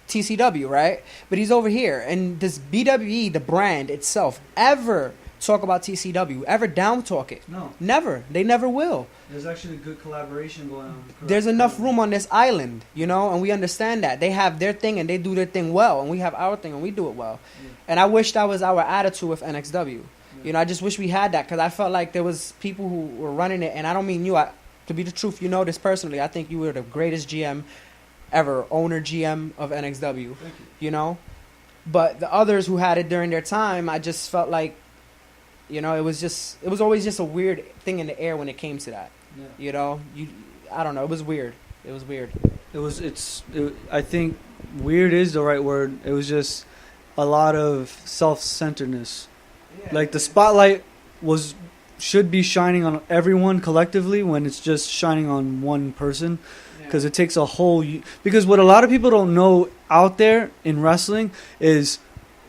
TCW, right? But he's over here. And does BWE, the brand itself, ever talk about TCW? Ever down talk it? No. Never. They never will. There's actually good collaboration going on. There's enough room on this island, you know, and we understand that. They have their thing and they do their thing well, and we have our thing and we do it well. Yeah. And I wish that was our attitude with NXW. You know, I just wish we had that because I felt like there was people who were running it, and I don't mean you. To be the truth, you know this personally. I think you were the greatest GM ever, owner GM of NXW. Thank you. You know, but the others who had it during their time, I just felt like, you know, it was always just a weird thing in the air when it came to that. Yeah. You know, I don't know. It was weird. I think weird is the right word. It was just a lot of self-centeredness. Yeah, like the spotlight should be shining on everyone collectively when it's just shining on one person. because it takes a whole. Because what a lot of people don't know out there in wrestling is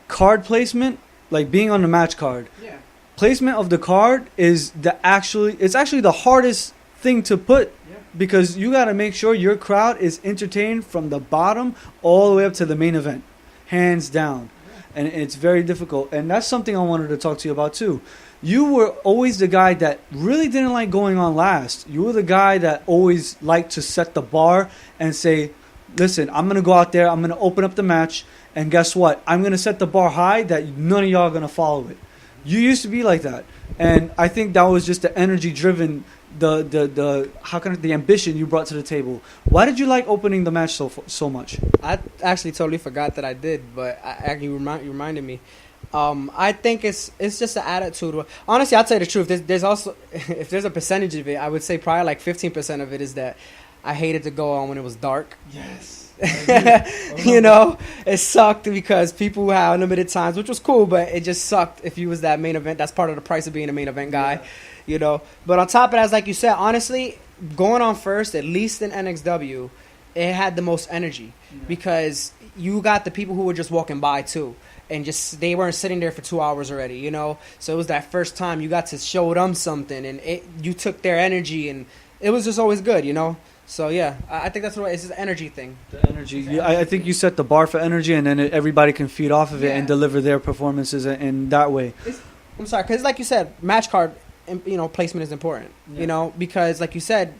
card placement, like being on the match card. Yeah. Placement of the card is it's actually the hardest thing to put. Because you got to make sure your crowd is entertained from the bottom all the way up to the main event, hands down. And it's very difficult. And that's something I wanted to talk to you about too. You were always the guy that really didn't like going on last. You were the guy that always liked to set the bar and say, listen, I'm going to go out there, I'm going to open up the match, and guess what? I'm going to set the bar high that none of y'all are going to follow it. You used to be like that. And I think that was just the energy-driven the ambition you brought to the table. Why did you like opening the match so much? I actually totally forgot that I did, but you reminded me. I think it's just an attitude. Honestly, I'll tell you the truth. There's also, if there's a percentage of it, I would say probably like 15% of it is that I hated to go on when it was dark. Yes. You know, it sucked because people had unlimited times, which was cool, but it just sucked if you was that main event. That's part of the price of being a main event guy. Yeah. You know, but on top of that, like you said, honestly, going on first, at least in NXW, it had the most energy because you got the people who were just walking by too, and just they weren't sitting there for 2 hours already, you know. So it was that first time you got to show them something, and you took their energy, and it was just always good, you know. So yeah, I think that's what it's just an energy thing. The energy, I think you set the bar for energy, and then everybody can feed off of it and deliver their performances in that way. I'm sorry, because like you said, match card. You know, placement is important, you know, because like you said,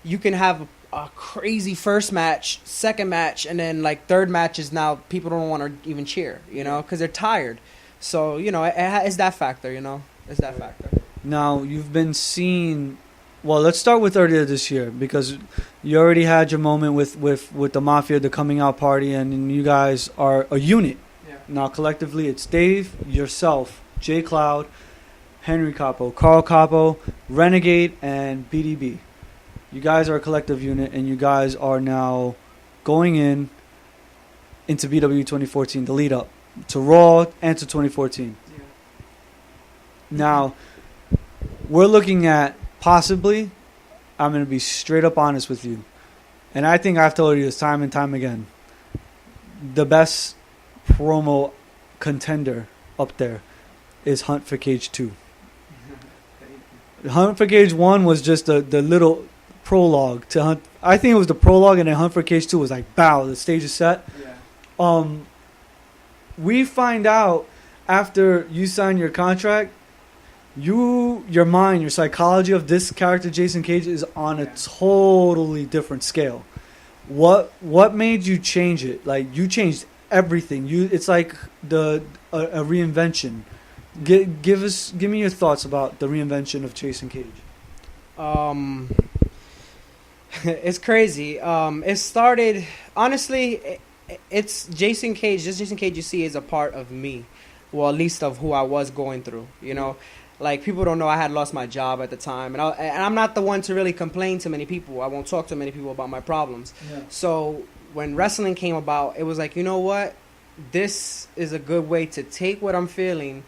you can have a crazy first match, second match, and then like third match is now people don't want to even cheer, you know, because they're tired. So, you know, it's that factor, you know, it's that factor. Now, you've been seen, well, let's start with earlier this year because you already had your moment with the Mafia, the coming out party, and you guys are a unit. Yeah. Now, collectively, it's Dave, yourself, Jay Cloud, Henry Capo, Carl Capo, Renegade, and BDB. You guys are a collective unit, and you guys are now going into BWE 2014, the lead up to Raw and to 2014. Yeah. Now, we're looking at possibly, I'm going to be straight up honest with you, and I think I've told you this time and time again, the best promo contender up there is Hunt for Cage 2. Hunt for Cage 1 was just the little prologue to Hunt. I think it was the prologue, and then Hunt for Cage 2 was like, bow, the stage is set. Yeah. We find out after you sign your contract, your mind, your psychology of this character, Jason Cage, is on a totally different scale. What made you change it? Like, you changed everything. It's like a reinvention. Give me your thoughts about the reinvention of Jason Cage. It's crazy. It started, honestly, it's Jason Cage. This Jason Cage you see is a part of me. Well, at least of who I was going through, you know. Like, people don't know I had lost my job at the time. And I'm not the one to really complain to many people. I won't talk to many people about my problems. Yeah. So when wrestling came about, it was like, you know what? This is a good way to take what I'm feeling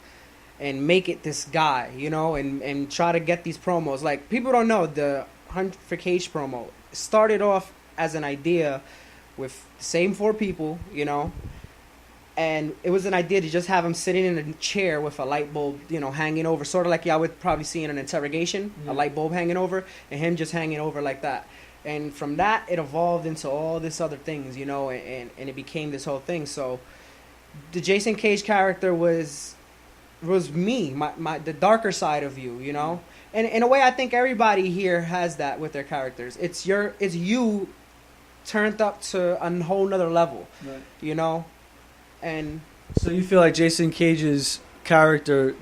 and make it this guy, you know, and try to get these promos. Like, people don't know, the Hunt for Cage promo started off as an idea with the same 4 people, you know, and it was an idea to just have him sitting in a chair with a light bulb, you know, hanging over, sort of like y'all would probably see in an interrogation, a light bulb hanging over, and him just hanging over like that. And from that, it evolved into all this other things, you know, and it became this whole thing. So the Jason Cage character was me, the darker side of you know. And in a way, I think everybody here has that with their characters. It's you turned up to a whole nother level, right. You know. And so you feel like Jason Cage's character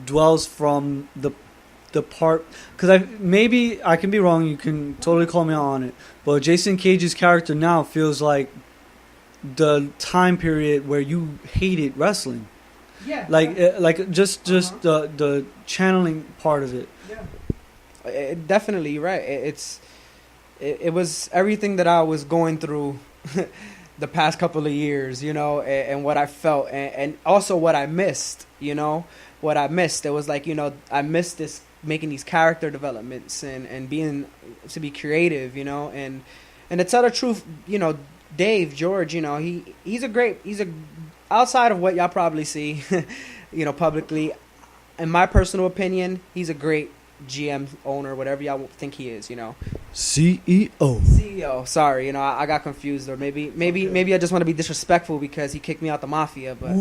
dwells from the part, because maybe I can be wrong. You can totally call me out on it, but Jason Cage's character now feels like the time period where you hated wrestling. Yeah. Like just the channeling part of it. Yeah. Definitely right. It was everything that I was going through the past couple of years, you know, and what I felt, and also what I missed, you know, what I missed. It was like, you know, I missed this, making these character developments and being to be creative, you know, and And to tell the truth, Dave George, he's outside of what y'all probably see, publicly. In my personal opinion, he's a great GM, owner, whatever y'all think he is. CEO. CEO. Sorry, I got confused, or maybe I just want to be disrespectful because he kicked me out the mafia, but.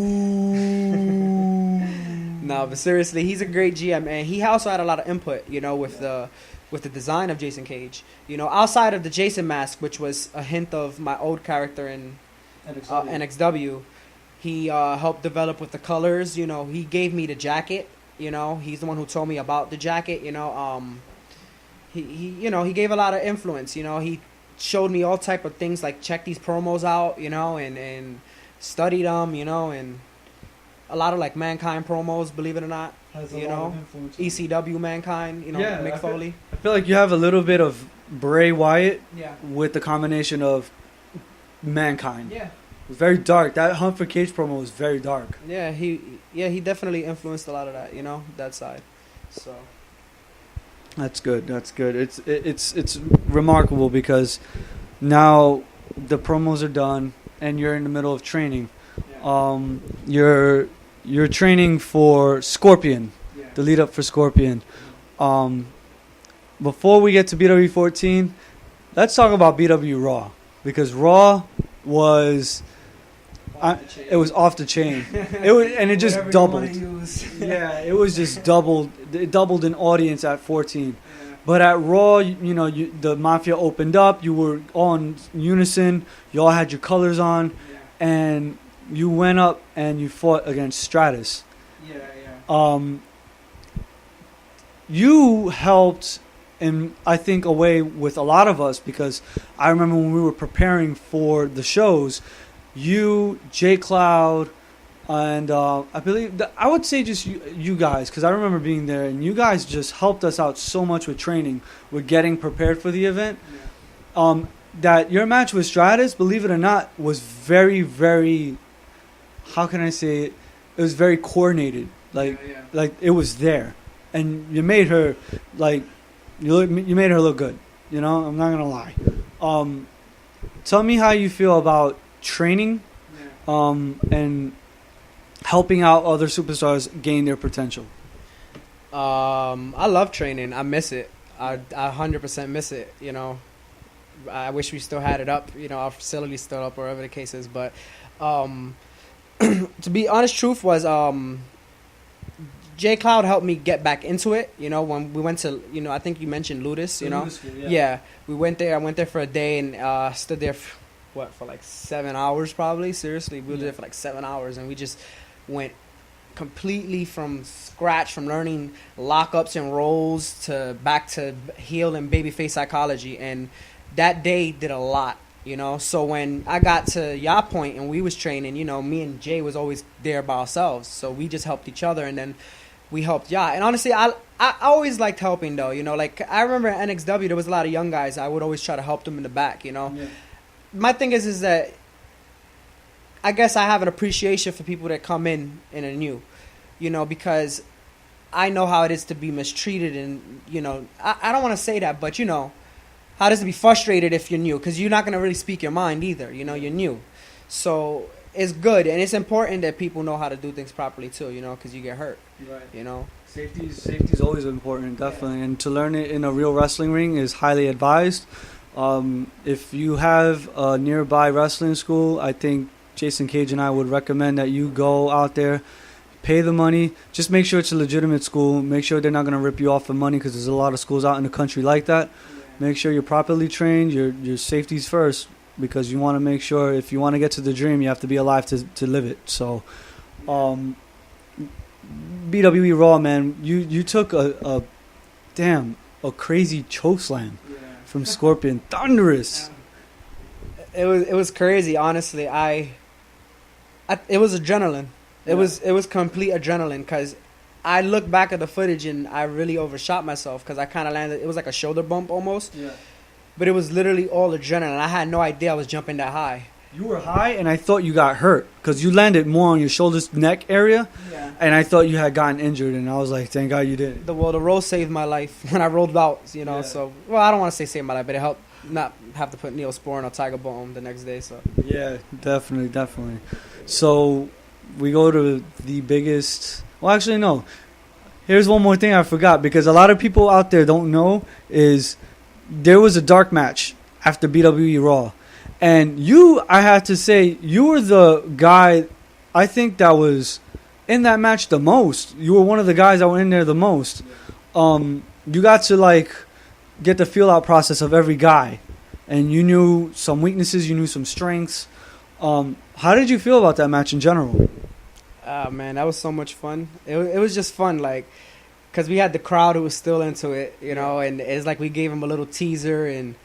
No, but seriously, he's a great GM, and he also had a lot of input, with the design of Jason Cage. Outside of the Jason mask, which was a hint of my old character in NXW, he helped develop with the colors. He gave me the jacket. He's the one who told me about the jacket. He gave a lot of influence. He showed me all type of things, like check these promos out, and studied them, and a lot of like Mankind promos, believe it or not. ECW Mankind, Mick Foley. I feel like you have a little bit of Bray Wyatt Yeah. with the combination of Mankind. Yeah. It was very dark. That Hunt for Cage promo was very dark. Yeah, he definitely influenced a lot of that, that side. So That's good. It's remarkable because now the promos are done and you're in the middle of training. You're training for Scorpion, the lead up for Scorpion. Before we get to BWE 14, let's talk about BW Raw, because Raw was it was off the chain. It just doubled. Yeah, it was just doubled. It doubled in audience at 14. But at Raw, the Mafia opened up. You were all in unison. You all had your colors on, and you went up and you fought against Stratus. You helped in, I think, a way with a lot of us, because I remember when we were preparing for the shows, you, J Cloud, and I believe I would say just you guys, because I remember being there, and you guys just helped us out so much with training, with getting prepared for the event. That your match with Stratus, believe it or not, was very, very, how can I say it? It was very coordinated. Like it was there, and you made her you made her look good. I'm not gonna lie. Tell me how you feel about training, and helping out other superstars gain their potential. I love training. I miss it. I 100% miss it. I wish we still had it up. Our facility's still up, wherever the case is. But to be honest, truth was J Cloud helped me get back into it. When we went to, I think you mentioned Ludus. Yeah, we went there. I went there for a day and stood there. For like 7 hours probably? Seriously, we were there for like 7 hours, and we just went completely from scratch, from learning lockups and rolls to back to heel and babyface psychology. And that day did a lot, So when I got to y'all point and we was training, me and Jay was always there by ourselves. So we just helped each other, and then we helped y'all. And honestly, I always liked helping though, Like I remember at NXW, there was a lot of young guys. I would always try to help them in the back, Yeah. My thing is that I guess I have an appreciation for people that come in and are new, because I know how it is to be mistreated, and I don't want to say that, but how it is to be frustrated if you're new, because you're not going to really speak your mind either. You're new, so it's good, and it's important that people know how to do things properly too. Because you get hurt. Right. Safety's always important, definitely, and to learn it in a real wrestling ring is highly advised. If you have a nearby wrestling school, I think Jason Cage and I would recommend that you go out there, pay the money. Just make sure it's a legitimate school. Make sure they're not going to rip you off for money, because there's a lot of schools out in the country like that. Make sure you're properly trained. Your safety's first, because you want to make sure if you want to get to the dream, you have to be alive to live it. So, BWE Raw, man, you took a crazy chokeslam from Scorpion. Thunderous. It was crazy, honestly. It was adrenaline. It was complete adrenaline, because I look back at the footage and I really overshot myself, because I kind of landed. It was like a shoulder bump almost. Yeah. But it was literally all adrenaline. I had no idea I was jumping that high. You were high, and I thought you got hurt, because you landed more on your shoulders, neck area. Yeah. And I thought you had gotten injured, and I was like, thank God you didn't. The roll saved my life when I rolled out, So, I don't want to say saved my life, but it helped not have to put Neosporin or Tiger Balm the next day. So Yeah, definitely. So we go to the biggest. Well, actually, no. Here's one more thing I forgot, because a lot of people out there don't know is there was a dark match after BWE Raw, and I had to say, you were the guy I think that was in that match the most. You were one of the guys that were in there the most. You got to like get the feel out process of every guy, and you knew some weaknesses, you knew some strengths. How did you feel about that match in general? man, that was so much fun. It was just fun, like, because we had the crowd who was still into it, you know, and it's like we gave them a little teaser, and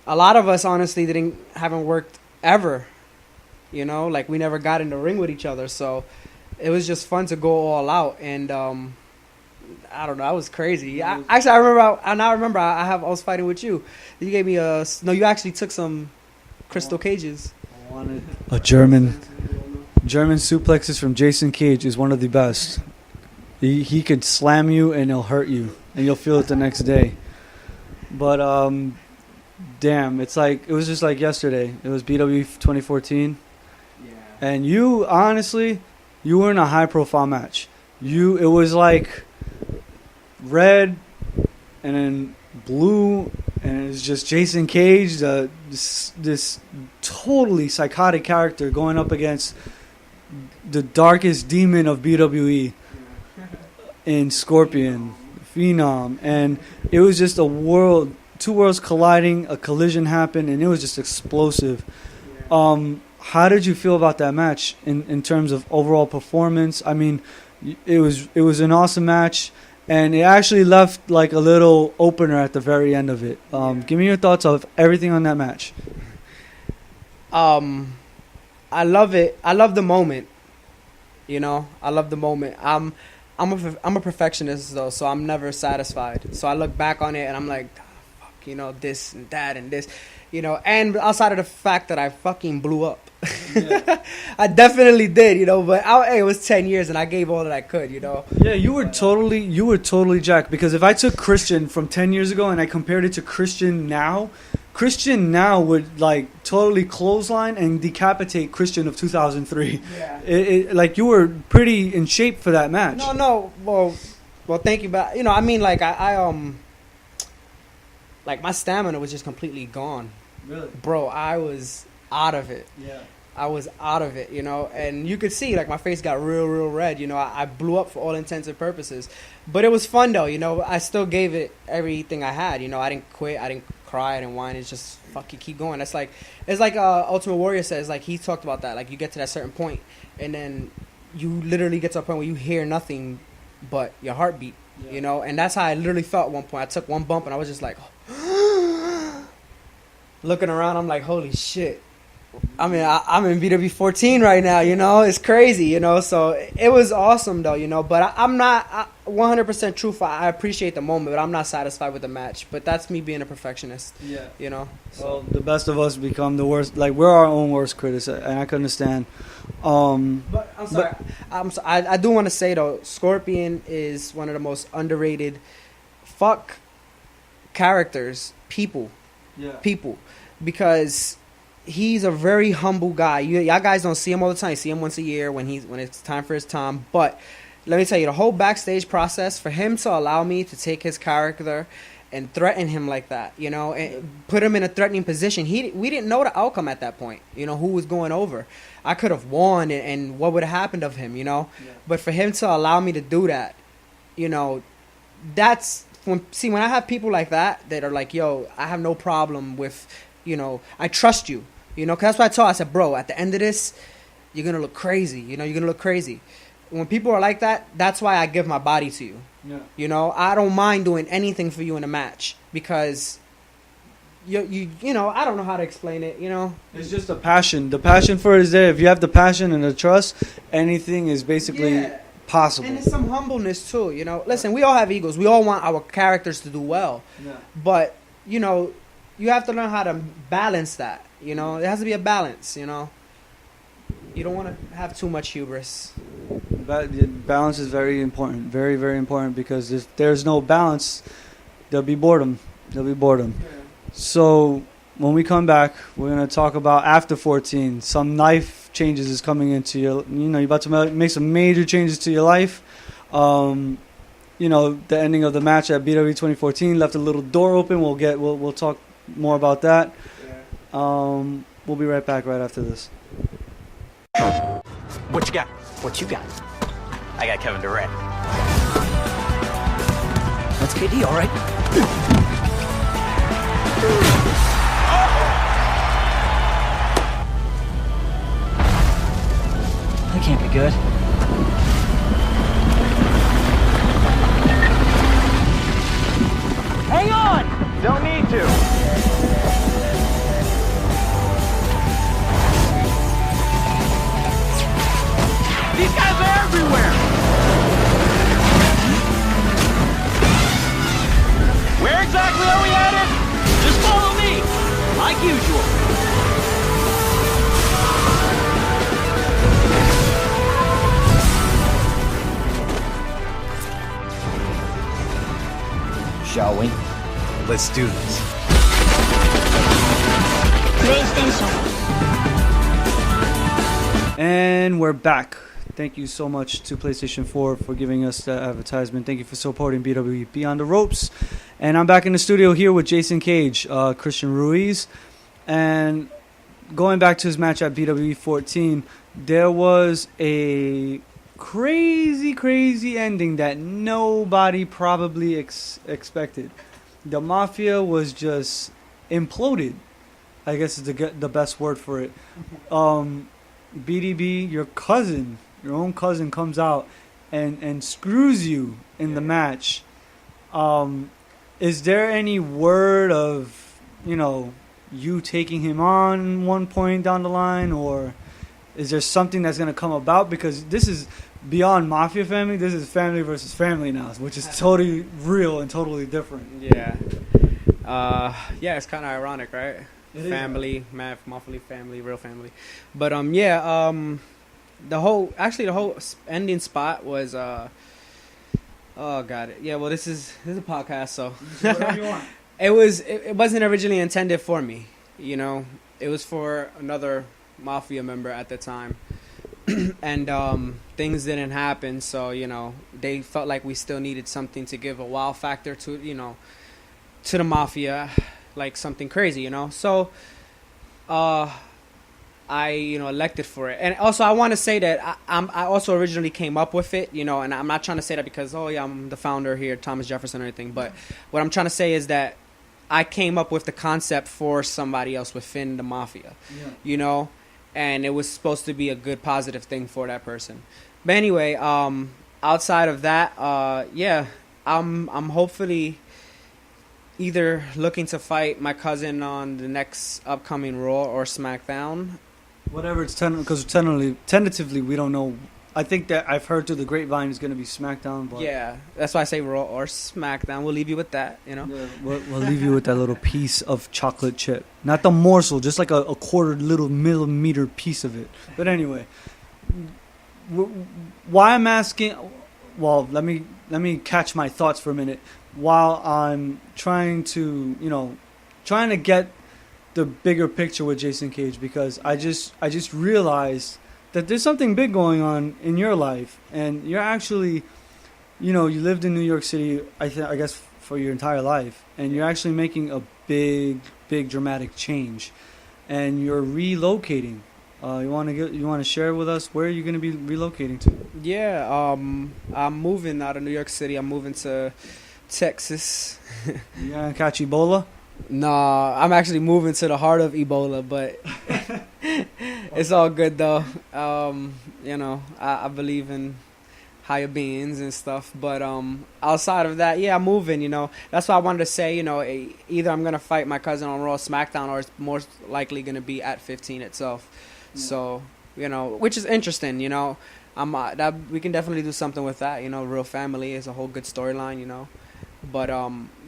a lot of us honestly haven't worked ever, you know, like we never got in the ring with each other, so it was just fun to go all out. And I don't know, that was crazy. I remember I was fighting with you. You gave me you actually took some crystal cages. I wanted a German suplexes from Jason Cage is one of the best. He could slam you and he'll hurt you and you'll feel it the next day. But damn, it was just like yesterday. It was BWE 2014. Yeah. And you honestly, you were in a high profile match. It was like red and then blue, and it's just Jason Cage, this totally psychotic character going up against the darkest demon of BWE in Scorpion, Phenom, and it was just two worlds colliding, a collision happened, and it was just explosive. How did you feel about that match in terms of overall performance? I mean, it was an awesome match, and it actually left like a little opener at the very end of it. Give me your thoughts of everything on that match. I love it. I love the moment. You know, I love the moment. I'm a perfectionist though, so I'm never satisfied. So I look back on it and I'm like, oh, fuck, you know, this and that and this, you know. And outside of the fact that I fucking blew up, yeah. I definitely did, you know. But it was 10 years and I gave all that I could, you know. Yeah, you were totally jacked, because if I took Christian from 10 years ago and I compared it to Christian now would like totally clothesline and decapitate Christian of 2003. Yeah. Like you were pretty in shape for that match. No. Well, thank you. But you know, I mean, like I like my stamina was just completely gone. Really, bro, I was out of it. Yeah. I was out of it, you know, and you could see like my face got real red, you know. I blew up for all intents and purposes, but it was fun though, you know. I still gave it everything I had, you know. I didn't quit, I didn't cry, I didn't whine. It's just fucking keep going. It's like Ultimate Warrior says, like he talked about that, like you get to that certain point and then you literally get to a point where you hear nothing but your heartbeat, yeah. You know, and that's how I literally felt at one point. I took one bump and I was just like looking around, I'm like, holy shit. I mean, I'm in BWE 14 right now, you know. It's crazy, you know. So it was awesome, though, you know. But I'm not 100% truthful. I appreciate the moment, but I'm not satisfied with the match. But that's me being a perfectionist, yeah. You know. So. Well, the best of us become the worst. Like, we're our own worst critics, and I can understand. But I'm sorry. I do want to say, though, Scorpion is one of the most underrated characters, people, because he's a very humble guy. Y'all guys don't see him all the time. You see him once a year when it's time for his time. But let me tell you, the whole backstage process for him to allow me to take his character and threaten him like that, you know, and put him in a threatening position. We didn't know the outcome at that point, you know, who was going over. I could have won, and what would have happened of him, you know. Yeah. But for him to allow me to do that, you know, that's when I have people like that are like, yo, I have no problem with, you know, I trust you. You know, because that's what I told her. I said, bro, at the end of this, you're going to look crazy. You know, you're going to look crazy. When people are like that, that's why I give my body to you. Yeah. You know, I don't mind doing anything for you in a match because, you know, I don't know how to explain it, you know. It's just a passion. The passion for it is there. If you have the passion and the trust, anything is basically possible. And it's some humbleness, too, you know. Listen, we all have egos. We all want our characters to do well. Yeah. But, you know, you have to learn how to balance that. You know, it has to be a balance, you know. You don't want to have too much hubris. Balance is very important. Very, very important, because if there's no balance, there'll be boredom. Yeah. So when we come back, we're gonna talk about after 14. Some life changes is coming into your. You're about to make some major changes to your life. The ending of the match at BWE 2014 left a little door open. We'll talk more about that. Yeah. We'll be right back right after this. What you got? What you got? I got Kevin Durant. That's KD, all right. That can't be good. Hang on! Don't need to. These guys are everywhere! Where exactly are we headed? Just follow me, like usual. Shall we? Let's do this. And we're back. Thank you so much to PlayStation 4 for giving us that advertisement. Thank you for supporting BWE Beyond the Ropes. And I'm back in the studio here with Jason Kage, Christian Ruiz. And going back to his match at BWE 14, there was a crazy ending that nobody probably expected. The Mafia was just imploded, I guess is the best word for it. BDB, your own cousin comes out and screws you in the match. Is there any word of, you taking him on one point down the line, or is there something that's going to come about? Because this is beyond Mafia family. This is family versus family now, which is totally real and totally different. Yeah. It's kind of ironic, right? Family, Mafia family, real family. But the whole ending spot was oh god. Yeah, well this is a podcast, so Whatever you want. it wasn't originally intended for me, It was for another Mafia member at the time. And things didn't happen, so they felt like we still needed something to give a wow factor to to the Mafia, like something crazy, So I elected for it. And also I want to say that I also originally came up with it, and I'm not trying to say that because I'm the founder here, Thomas Jefferson or anything, but what I'm trying to say is that I came up with the concept for somebody else within the Mafia. Yeah. And it was supposed to be a good positive thing for that person. But anyway, outside of that, I'm hopefully either looking to fight my cousin on the next upcoming Raw or SmackDown. Whatever it's because tentatively we don't know. I think that I've heard through the grapevine is going to be SmackDown. But yeah, that's why I say Raw or SmackDown. We'll leave you with that, Yeah, we'll leave you with that little piece of chocolate chip. Not the morsel, just like a quarter little millimeter piece of it. But anyway, why I'm asking... Well, let me catch my thoughts for a minute. While I'm trying to get the bigger picture with Jason Kage, because I just realized that there's something big going on in your life, and you're actually, you lived in New York City, I guess for your entire life, and you're actually making a big dramatic change, and you're relocating. You want to share with us where you're going to be relocating to? Yeah, I'm moving out of New York City. I'm moving to Texas. You gonna catch Ebola? Nah, I'm actually moving to the heart of Ebola, but it's all good though. I believe in higher beings and stuff, but outside of that, I'm moving. That's why I wanted to say, either I'm gonna fight my cousin on Raw, SmackDown, or it's more likely gonna be at 15 itself. Yeah. So which is interesting. That we can definitely do something with that. Real family is a whole good storyline. But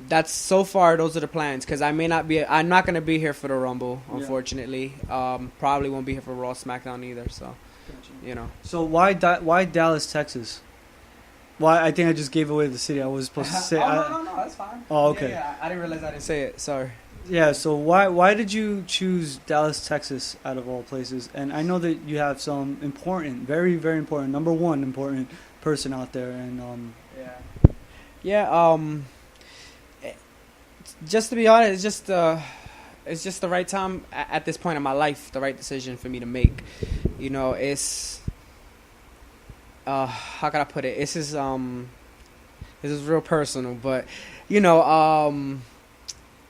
that's so far. Those are the plans, because I'm not gonna be here for the Rumble, unfortunately. Probably won't be here for Raw, SmackDown either. So, gotcha. So why Dallas, Texas? Why? I think I just gave away the city. I was supposed to say. No, that's fine. Oh, okay. Yeah, I didn't realize I didn't say it. Sorry. Yeah, so why did you choose Dallas, Texas, out of all places? And I know that you have some important, very very important, number one important person out there, and Yeah. Just to be honest, it's just the right time at this point in my life, the right decision for me to make. You know, it's how can I put it? This is real personal, but you know,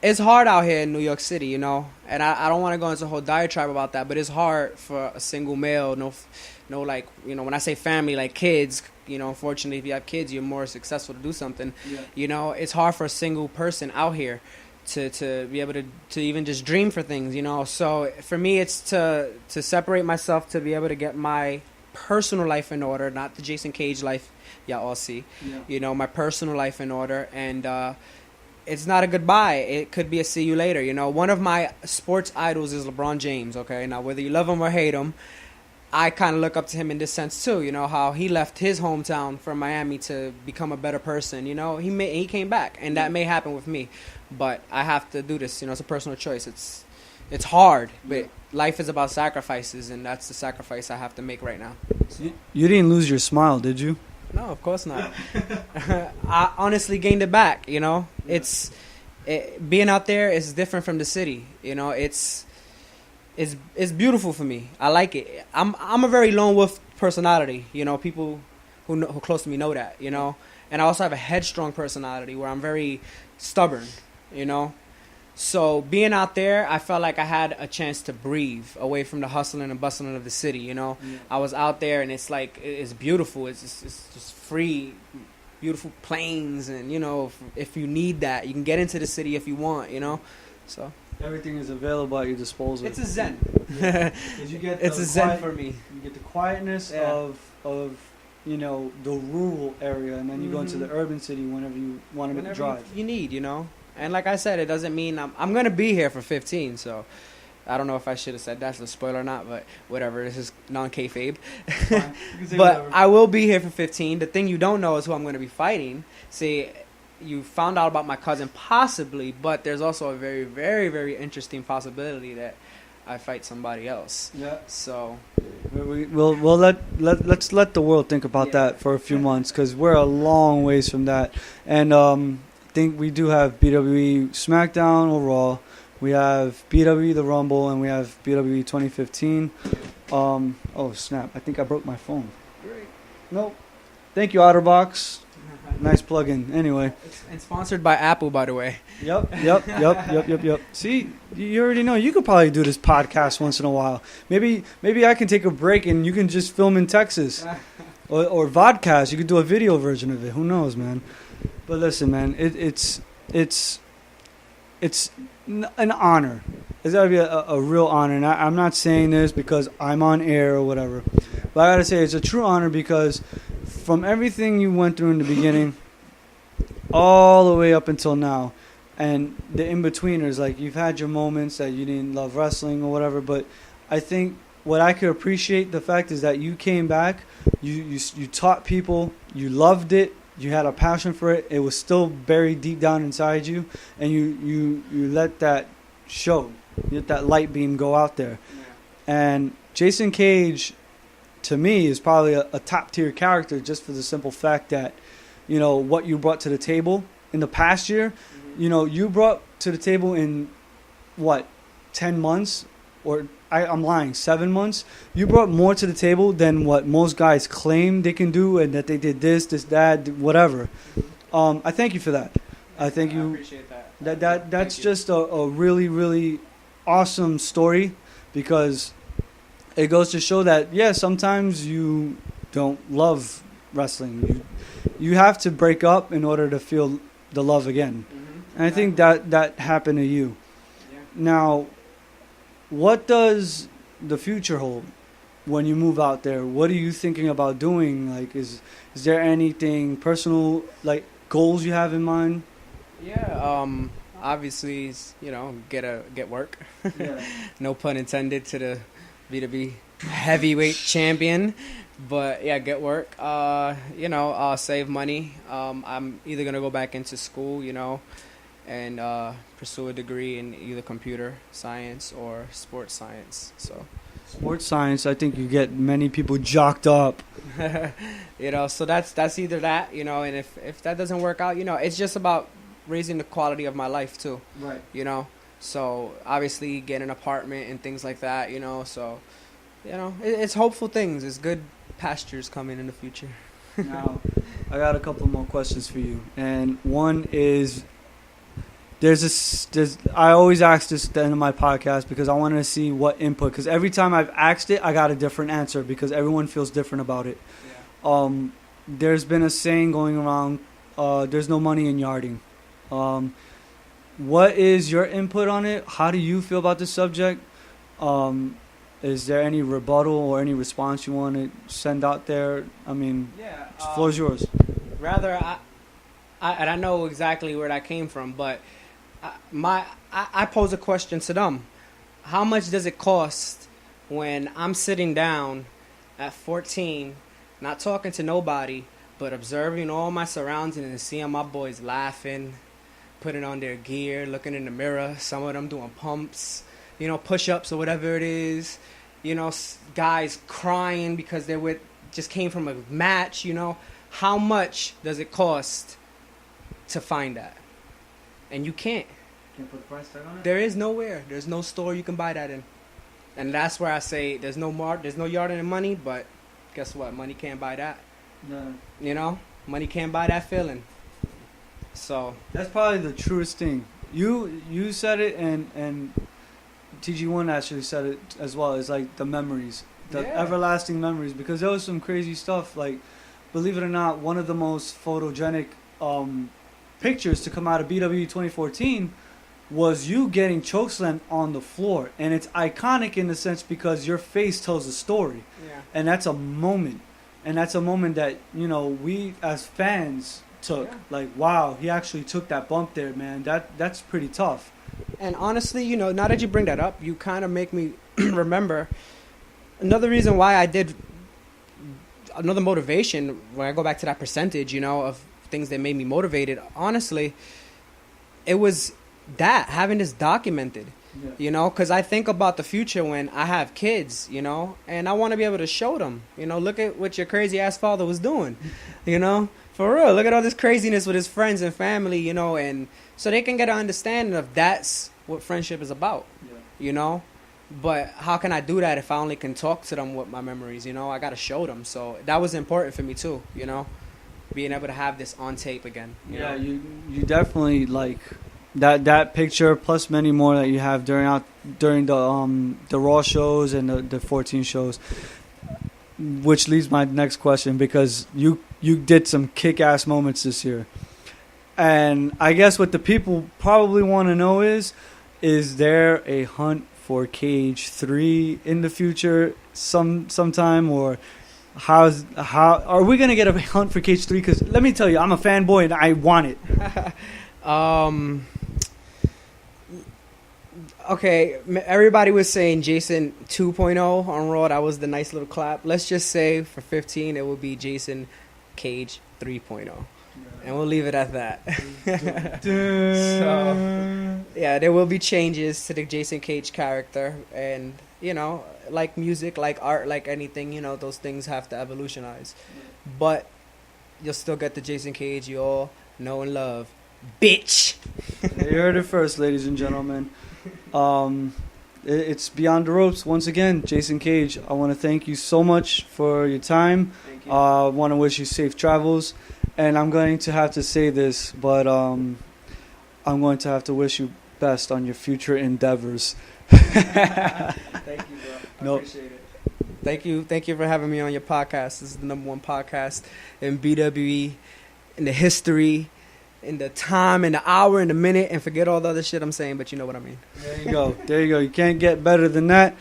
it's hard out here in New York City, you know, and I don't want to go into a whole diatribe about that, but it's hard for a single male, no, like, you know, when I say family, like kids, you know, unfortunately, if you have kids, you're more successful to do something. Yeah. You know, it's hard for a single person out here to be able to even just dream for things, you know. So for me, it's to separate myself, to be able to get my personal life in order, not the Jason Cage life y'all all see. Yeah. You know, my personal life in order, and it's not a goodbye. It could be a see you later. You know, one of my sports idols is LeBron James. Okay, now whether you love him or hate him, I kind of look up to him in this sense too. You know, how he left his hometown for Miami to become a better person. You know, he came back, and that may happen with me, but I have to do this. You know, it's a personal choice. It's hard, but life is about sacrifices, and that's the sacrifice I have to make right now. So. You didn't lose your smile, did you? No, of course not. I honestly gained it back. You know, being out there is different from the city. You know, it's beautiful for me. I like it. I'm a very lone wolf personality. You know, people who close to me know that. You know, and I also have a headstrong personality where I'm very stubborn. You know, so being out there, I felt like I had a chance to breathe away from the hustling and bustling of the city. You know, I was out there, and it's like it's beautiful. It's just free, beautiful plains, and you know, if you need that, you can get into the city if you want. You know, so. Everything is available at your disposal. It's a zen. You get it's a zen for me. You get the quietness of you know, the rural area, and then you go into the urban city whenever you want to make a drive. You need, you know. And like I said, it doesn't mean I'm gonna be here for 15. So I don't know if I should have said that's a spoiler or not, but whatever. This is non-kayfabe. But whatever. I will be here for 15. The thing you don't know is who I'm gonna be fighting. See. You found out about my cousin possibly, but there's also a very, very, very interesting possibility that I fight somebody else. Yeah. So we'll let's let the world think about that for a few months, because we're a long ways from that. And I think we do have BWE SmackDown or Raw. We have BWE the Rumble, and we have BWE 2015. Oh snap! I think I broke my phone. great. Nope. Thank you, OtterBox. Nice plug-in. Anyway. It's sponsored by Apple, by the way. Yep. See, you already know. You could probably do this podcast once in a while. Maybe I can take a break and you can just film in Texas, or vodcast. You could do a video version of it. Who knows, man? But listen, man, it's an honor. It's gotta be a real honor. And I'm not saying this because I'm on air or whatever, but I gotta say it's a true honor because. From everything you went through in the beginning, all the way up until now, and the in-betweeners, like you've had your moments that you didn't love wrestling or whatever, but I think what I could appreciate the fact is that you came back, you taught people, you loved it, you had a passion for it, it was still buried deep down inside you, and you let that show, you let that light beam go out there. Yeah. And Jason Cage, to me, is probably a top tier character just for the simple fact that, you know, what you brought to the table in the past year, you know, you brought to the table in, 10 months? Or I'm lying, 7 months? You brought more to the table than what most guys claim they can do, and that they did this, that, whatever. I thank you for that. I thank you. I appreciate that. That's just a really, really awesome story, because it goes to show that, yeah, sometimes you don't love wrestling. You have to break up in order to feel the love again. Mm-hmm. And I think that happened to you. Yeah. Now, what does the future hold when you move out there? What are you thinking about doing? Like, is there anything personal, like goals you have in mind? Yeah, obviously, you know, get work. Yeah. No pun intended to the BWE heavyweight champion, but yeah, get work. You know, save money. I'm either gonna go back into school, you know, and pursue a degree in either computer science or sports science. So, Sports science, I think you get many people jocked up. so that's either that, and if that doesn't work out, it's just about raising the quality of my life too. Right. So obviously get an apartment and things like that, so, it's hopeful things. It's good pastures coming in the future. Now, I got a couple more questions for you. And one is, I always ask this at the end of my podcast because I want to see what input. Because every time I've asked it, I got a different answer because everyone feels different about it. Yeah. There's been a saying going around, there's no money in yarding. What is your input on it? How do you feel about the subject? Is there any rebuttal or any response you want to send out there? I mean, the floor is yours. Rather, I know exactly where that came from, but I pose a question to them. How much does it cost when I'm sitting down at 14, not talking to nobody, but observing all my surroundings and seeing my boys laughing, putting on their gear, looking in the mirror, some of them doing pumps, push-ups or whatever it is, guys crying because just came from a match, How much does it cost to find that? And you can't. Can't put a price tag on it? There is nowhere. There's no store you can buy that in. And that's where I say there's no yard in money, but guess what? Money can't buy that. No. Money can't buy that feeling. So that's probably the truest thing. You said it, and TG1 actually said it as well. It's like the memories, the everlasting memories, because there was some crazy stuff. Like, believe it or not, one of the most photogenic pictures to come out of BWE 2014 was you getting chokeslammed on the floor, and it's iconic in the sense because your face tells a story, and that's a moment, that we as fans took. Like, wow, he actually took that bump there, man. That's pretty tough. And honestly, now that you bring that up, you kind of make me remember another reason why I did another motivation when I go back to that percentage, of things that made me motivated. Honestly, it was that having this documented, because I think about the future when I have kids, and I want to be able to show them, look at what your crazy ass father was doing, for real. Look at all this craziness with his friends and family, and so they can get an understanding of that's what friendship is about, But how can I do that if I only can talk to them with my memories, I got to show them. So that was important for me too, being able to have this on tape again. You definitely like that picture plus many more that you have during the Raw shows and the 14 shows, which leads my next question, because you did some kick-ass moments this year. And I guess what the people probably want to know is there a hunt for Cage 3 in the future sometime, or how are we gonna get a hunt for Cage 3? Because let me tell you, I'm a fanboy and I want it. Okay, everybody was saying Jason 2.0 on Raw. That was the nice little clap. Let's just say for 15 it will be Jason Cage 3.0. And we'll leave it at that. So, there will be changes to the Jason Cage character. And, like music, like art, like anything, those things have to evolutionize. But you'll still get the Jason Cage you all know and love. Bitch! You heard it first, ladies and gentlemen. It's Beyond the Ropes. Once again, Jason Cage, I want to thank you so much for your time. Thank you. I want to wish you safe travels. And I'm going to have to say this, but I'm going to have to wish you best on your future endeavors. Thank you, bro. I appreciate it. Thank you for having me on your podcast. This is the #1 podcast in BWE, in the history, in the time, in the hour, in the minute, and forget all the other shit I'm saying, but you know what I mean. There you go. You can't get better than that.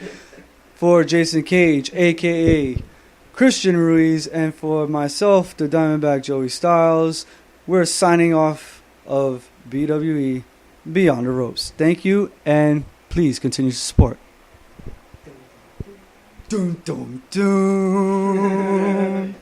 For Jason Cage, a.k.a. Christian Ruiz, and for myself, the Diamondback Joey Styles, we're signing off of BWE Beyond the Ropes. Thank you, and please continue to support. Dun, dun, dun.